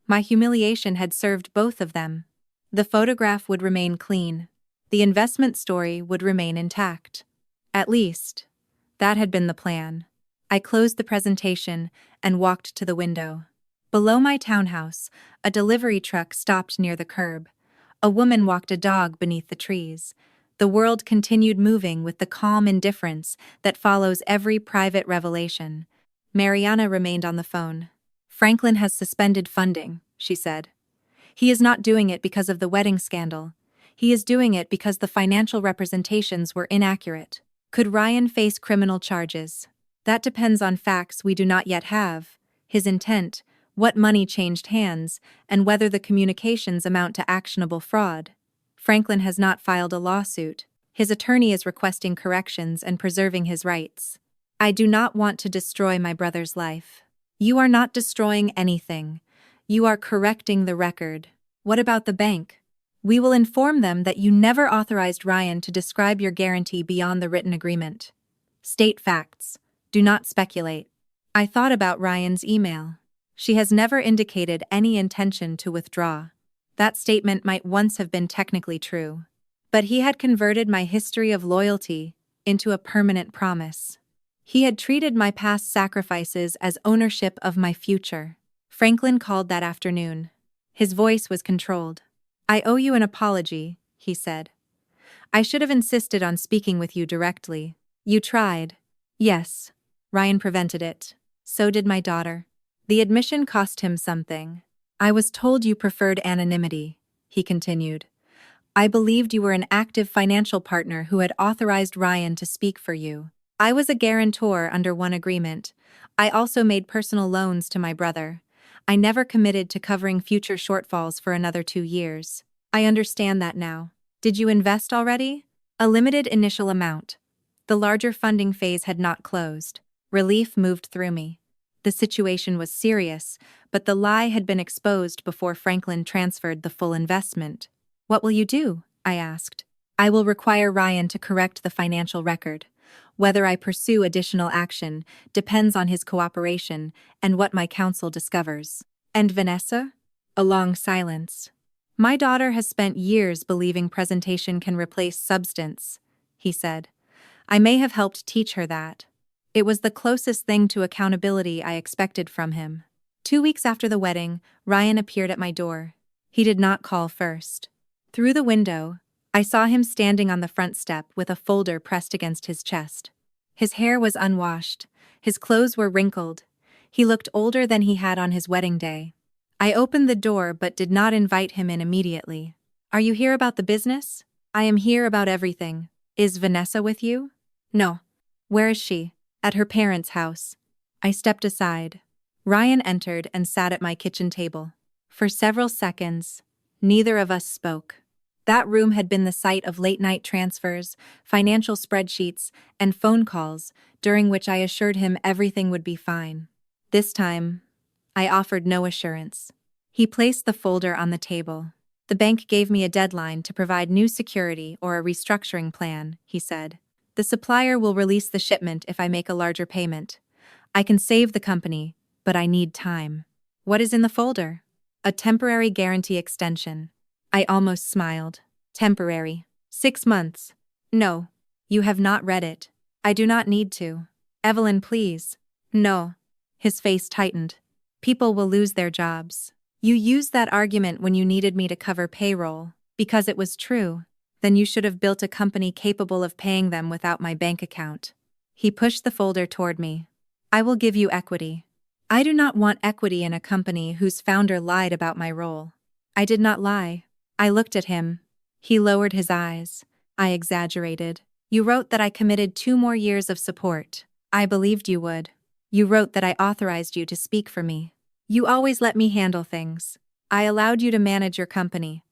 My humiliation had served both of them. The photograph would remain clean. The investment story would remain intact. At least, that had been the plan. I closed the presentation and walked to the window. Below my townhouse, a delivery truck stopped near the curb. A woman walked a dog beneath the trees. The world continued moving with the calm indifference that follows every private revelation. Mariana remained on the phone. "Franklin has suspended funding," she said. "He is not doing it because of the wedding scandal. He is doing it because the financial representations were inaccurate." Could Ryan face criminal charges? That depends on facts we do not yet have: his intent, what money changed hands, and whether the communications amount to actionable fraud. Franklin has not filed a lawsuit. His attorney is requesting corrections and preserving his rights. I do not want to destroy my brother's life. You are not destroying anything. You are correcting the record. What about the bank? We will inform them that you never authorized Ryan to describe your guarantee beyond the written agreement. State facts. Do not speculate. I thought about Ryan's email. She has never indicated any intention to withdraw. That statement might once have been technically true. But he had converted my history of loyalty into a permanent promise. He had treated my past sacrifices as ownership of my future. Franklin called that afternoon. His voice was controlled. "I owe you an apology," he said. "I should have insisted on speaking with you directly. You tried." "Yes." Ryan prevented it. "So did my daughter." The admission cost him something. "I was told you preferred anonymity," he continued. "I believed you were an active financial partner who had authorized Ryan to speak for you. I was a guarantor under one agreement. I also made personal loans to my brother. I never committed to covering future shortfalls for another 2 years. I understand that now. Did you invest already?" "A limited initial amount." The larger funding phase had not closed. Relief moved through me. The situation was serious, but the lie had been exposed before Franklin transferred the full investment. "What will you do?" I asked. "I will require Ryan to correct the financial record. Whether I pursue additional action depends on his cooperation and what my counsel discovers." "And Vanessa?" A long silence. "My daughter has spent years believing presentation can replace substance," he said. "I may have helped teach her that." It was the closest thing to accountability I expected from him. 2 weeks after the wedding, Ryan appeared at my door. He did not call first. Through the window, I saw him standing on the front step with a folder pressed against his chest. His hair was unwashed, his clothes were wrinkled. He looked older than he had on his wedding day. I opened the door but did not invite him in immediately. "Are you here about the business?" "I am here about everything. Is Vanessa with you?" "No." "Where is she?" "At her parents' house." I stepped aside. Ryan entered and sat at my kitchen table. For several seconds, neither of us spoke. That room had been the site of late-night transfers, financial spreadsheets, and phone calls, during which I assured him everything would be fine. This time, I offered no assurance. He placed the folder on the table. "The bank gave me a deadline to provide new security or a restructuring plan," he said. "The supplier will release the shipment if I make a larger payment. I can save the company, but I need time." "What is in the folder?" "A temporary guarantee extension." I almost smiled. "Temporary. 6 months. No. You have not read it. I do not need to. Evelyn, please." "No." His face tightened. "People will lose their jobs. You used that argument when you needed me to cover payroll, because it was true. Then you should have built a company capable of paying them without my bank account." He pushed the folder toward me. "I will give you equity." "I do not want equity in a company whose founder lied about my role." "I did not lie." I looked at him. He lowered his eyes. "I exaggerated. You wrote that I committed 2 more years of support. I believed you would. You wrote that I authorized you to speak for me. You always let me handle things. I allowed you to manage your company.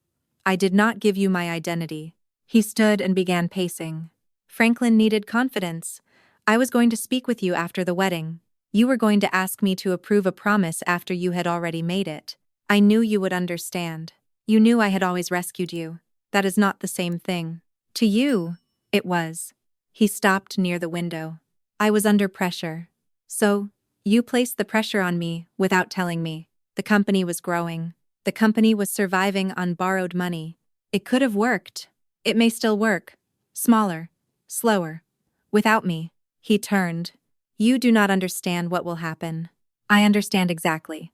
I did not give you my identity." He stood and began pacing. "Franklin needed confidence. I was going to speak with you after the wedding. You were going to ask me to approve a promise after you had already made it. I knew you would understand. You knew I had always rescued you. That is not the same thing. To you, it was." He stopped near the window. "I was under pressure. So, you placed the pressure on me without telling me. The company was growing. The company was surviving on borrowed money. It could have worked. It may still work. Smaller. Slower. Without me." He turned. "You do not understand what will happen." "I understand exactly.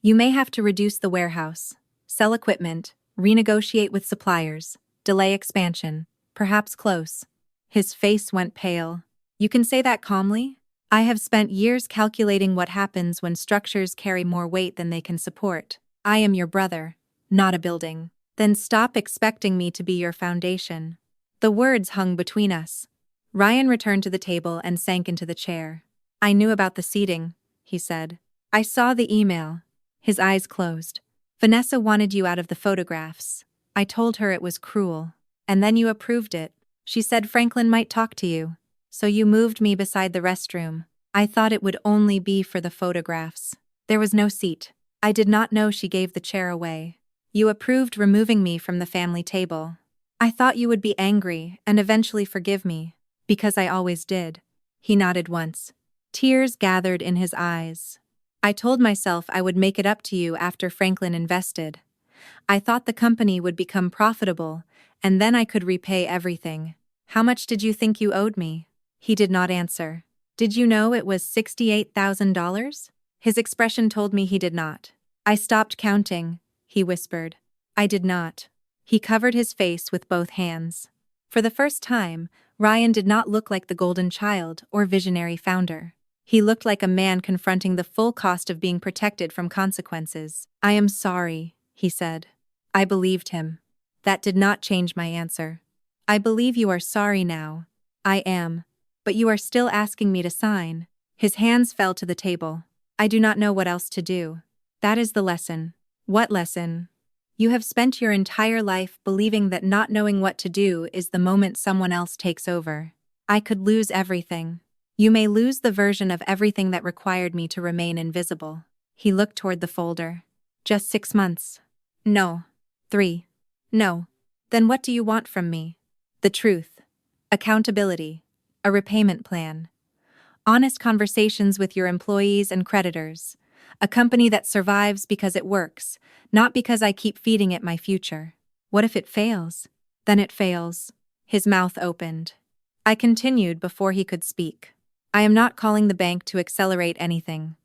You may have to reduce the warehouse, sell equipment, renegotiate with suppliers, delay expansion, perhaps close." His face went pale. "You can say that calmly? I have spent years calculating what happens when structures carry more weight than they can support. I am your brother, not a building. Then stop expecting me to be your foundation." The words hung between us. Ryan returned to the table and sank into the chair. "I knew about the seating," he said. "I saw the email." His eyes closed. "Vanessa wanted you out of the photographs. I told her it was cruel. And then you approved it. She said Franklin might talk to you. So you moved me beside the restroom. I thought it would only be for the photographs. There was no seat. I did not know she gave the chair away. You approved removing me from the family table. I thought you would be angry and eventually forgive me, because I always did." He nodded once. Tears gathered in his eyes. "I told myself I would make it up to you after Franklin invested. I thought the company would become profitable, and then I could repay everything." "How much did you think you owed me?" He did not answer. "Did you know it was $68,000? His expression told me he did not. "I stopped counting," he whispered. "I did not." He covered his face with both hands. For the first time, Ryan did not look like the golden child or visionary founder. He looked like a man confronting the full cost of being protected from consequences. "I am sorry," he said. I believed him. That did not change my answer. "I believe you are sorry now." "I am. But you are still asking me to sign." His hands fell to the table. "I do not know what else to do." "That is the lesson." "What lesson?" "You have spent your entire life believing that not knowing what to do is the moment someone else takes over. I could lose everything. You may lose the version of everything that required me to remain invisible." He looked toward the folder. "Just 6 months." "No." 3. "No." "Then what do you want from me?" "The truth. Accountability. A repayment plan. Honest conversations with your employees and creditors. A company that survives because it works, not because I keep feeding it my future." "What if it fails?" "Then it fails." His mouth opened. I continued before he could speak. "I am not calling the bank to accelerate anything.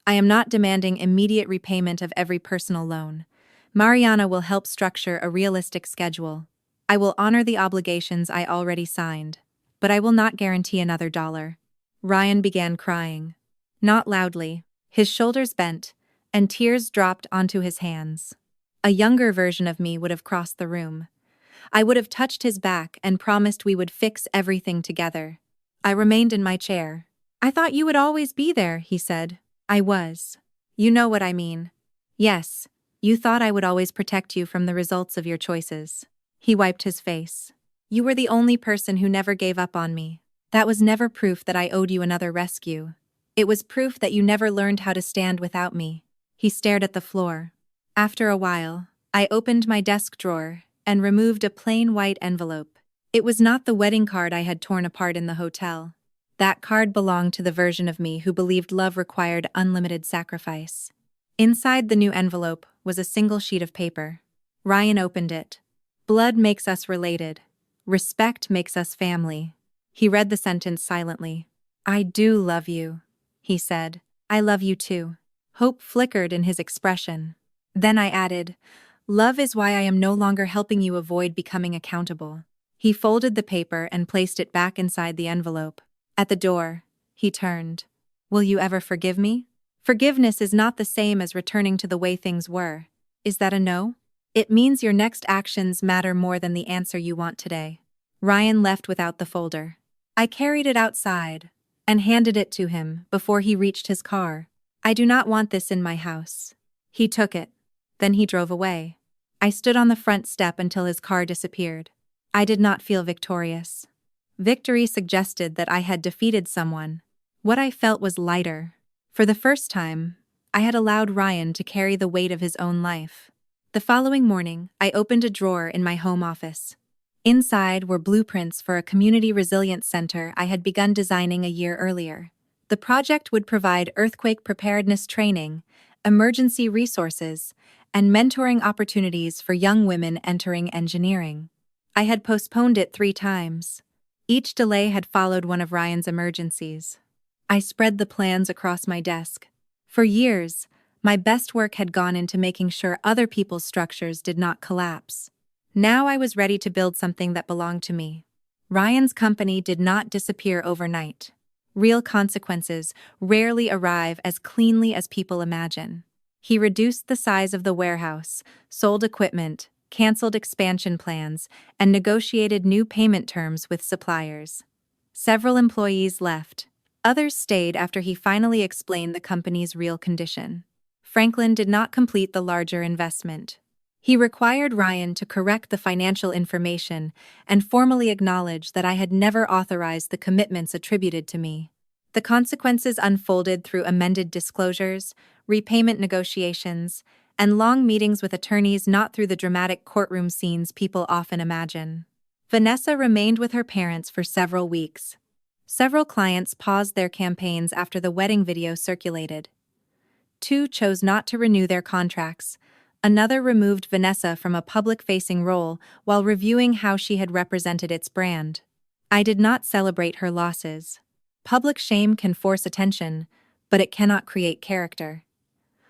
I am not demanding immediate repayment of every personal loan. Mariana will help structure a realistic schedule. I will honor the obligations I already signed, but I will not guarantee another dollar. Ryan began crying. Not loudly. His shoulders bent, and tears dropped onto his hands. A younger version of me would have crossed the room. I would have touched his back and promised we would fix everything together. I remained in my chair. I thought you would always be there, he said. I was. You know what I mean. Yes, you thought I would always protect you from the results of your choices. He wiped his face. You were the only person who never gave up on me. That was never proof that I owed you another rescue. It was proof that you never learned how to stand without me. He stared at the floor. After a while, I opened my desk drawer and removed a plain white envelope. It was not the wedding card I had torn apart in the hotel. That card belonged to the version of me who believed love required unlimited sacrifice. Inside the new envelope was a single sheet of paper. Ryan opened it. Blood makes us related. Respect makes us family. He read the sentence silently. I do love you, he said. I love you too. Hope flickered in his expression. Then I added, love is why I am no longer helping you avoid becoming accountable. He folded the paper and placed it back inside the envelope. At the door, he turned. Will you ever forgive me? Forgiveness is not the same as returning to the way things were. Is that a no? It means your next actions matter more than the answer you want today. Ryan left without the folder. I carried it outside and handed it to him before he reached his car. I do not want this in my house. He took it. Then he drove away. I stood on the front step until his car disappeared. I did not feel victorious. Victory suggested that I had defeated someone. What I felt was lighter. For the first time, I had allowed Ryan to carry the weight of his own life. The following morning, I opened a drawer in my home office. Inside were blueprints for a community resilience center I had begun designing a year earlier. The project would provide earthquake preparedness training, emergency resources, and mentoring opportunities for young women entering engineering. I had postponed it 3 times. Each delay had followed one of Ryan's emergencies. I spread the plans across my desk. For years, my best work had gone into making sure other people's structures did not collapse. Now I was ready to build something that belonged to me. Ryan's company did not disappear overnight. Real consequences rarely arrive as cleanly as people imagine. He reduced the size of the warehouse, sold equipment, canceled expansion plans, and negotiated new payment terms with suppliers. Several employees left. Others stayed after he finally explained the company's real condition. Franklin did not complete the larger investment. He required Ryan to correct the financial information and formally acknowledge that I had never authorized the commitments attributed to me. The consequences unfolded through amended disclosures, repayment negotiations, and long meetings with attorneys, not through the dramatic courtroom scenes people often imagine. Vanessa remained with her parents for several weeks. Several clients paused their campaigns after the wedding video circulated. 2 chose not to renew their contracts. Another removed Vanessa from a public-facing role while reviewing how she had represented its brand. I did not celebrate her losses. Public shame can force attention, but it cannot create character.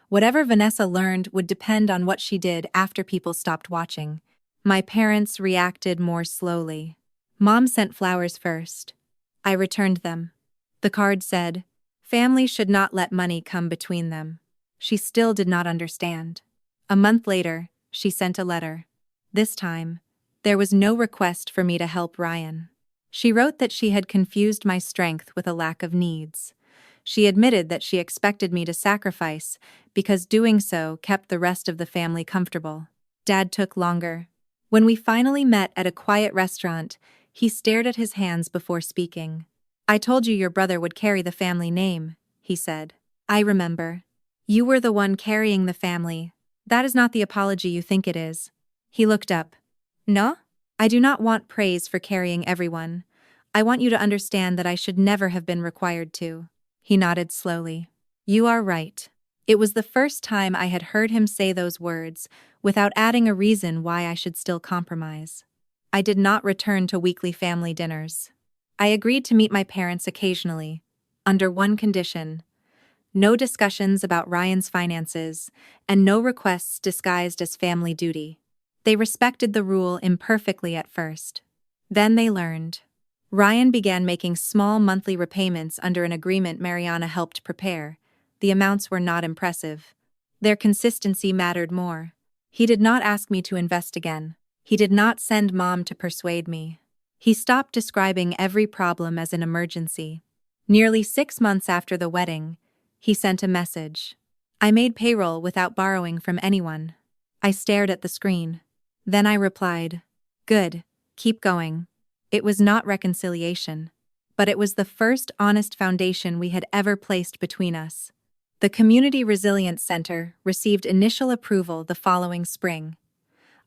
Whatever Vanessa learned would depend on what she did after people stopped watching. My parents reacted more slowly. Mom sent flowers first. I returned them. The card said, "Family should not let money come between them." She still did not understand. A month later, she sent a letter. This time, there was no request for me to help Ryan. She wrote that she had confused my strength with a lack of needs. She admitted that she expected me to sacrifice because doing so kept the rest of the family comfortable. Dad took longer. When we finally met at a quiet restaurant, he stared at his hands before speaking. "I told you your brother would carry the family name," he said. "I remember. You were the one carrying the family. That is not the apology you think it is." He looked up. "No? I do not want praise for carrying everyone. I want you to understand that I should never have been required to." He nodded slowly. "You are right." It was the first time I had heard him say those words, without adding a reason why I should still compromise. I did not return to weekly family dinners. I agreed to meet my parents occasionally, under one condition: No discussions about Ryan's finances, and no requests disguised as family duty. They respected the rule imperfectly at first. Then they learned. Ryan began making small monthly repayments under an agreement Mariana helped prepare. The amounts were not impressive. Their consistency mattered more. He did not ask me to invest again. He did not send Mom to persuade me. He stopped describing every problem as an emergency. Nearly 6 months after the wedding, he sent a message. I made payroll without borrowing from anyone. I stared at the screen. Then I replied, "Good, keep going." It was not reconciliation, but it was the first honest foundation we had ever placed between us. The Community Resilience Center received initial approval the following spring.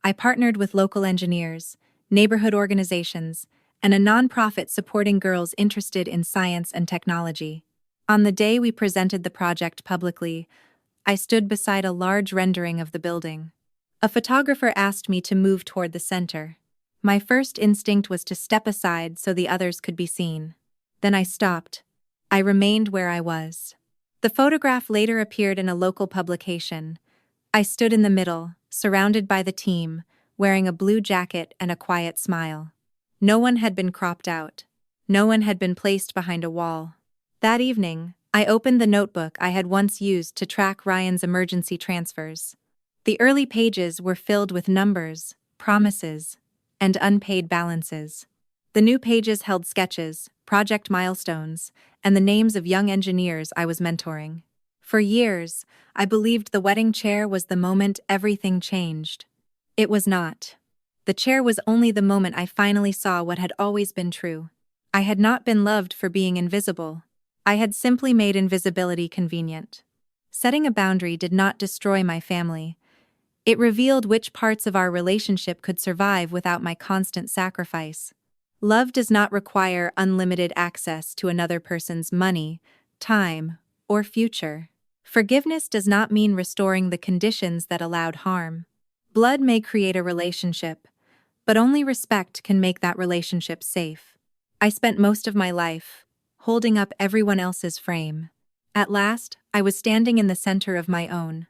I partnered with local engineers, neighborhood organizations, and a nonprofit supporting girls interested in science and technology. On the day we presented the project publicly, I stood beside a large rendering of the building. A photographer asked me to move toward the center. My first instinct was to step aside so the others could be seen. Then I stopped. I remained where I was. The photograph later appeared in a local publication. I stood in the middle, surrounded by the team, wearing a blue jacket and a quiet smile. No one had been cropped out. No one had been placed behind a wall. That evening, I opened the notebook I had once used to track Ryan's emergency transfers. The early pages were filled with numbers, promises, and unpaid balances. The new pages held sketches, project milestones, and the names of young engineers I was mentoring. For years, I believed the wedding chair was the moment everything changed. It was not. The chair was only the moment I finally saw what had always been true. I had not been loved for being invisible. I had simply made invisibility convenient. Setting a boundary did not destroy my family. It revealed which parts of our relationship could survive without my constant sacrifice. Love does not require unlimited access to another person's money, time, or future. Forgiveness does not mean restoring the conditions that allowed harm. Blood may create a relationship, but only respect can make that relationship safe. I spent most of my life holding up everyone else's frame. At last, I was standing in the center of my own.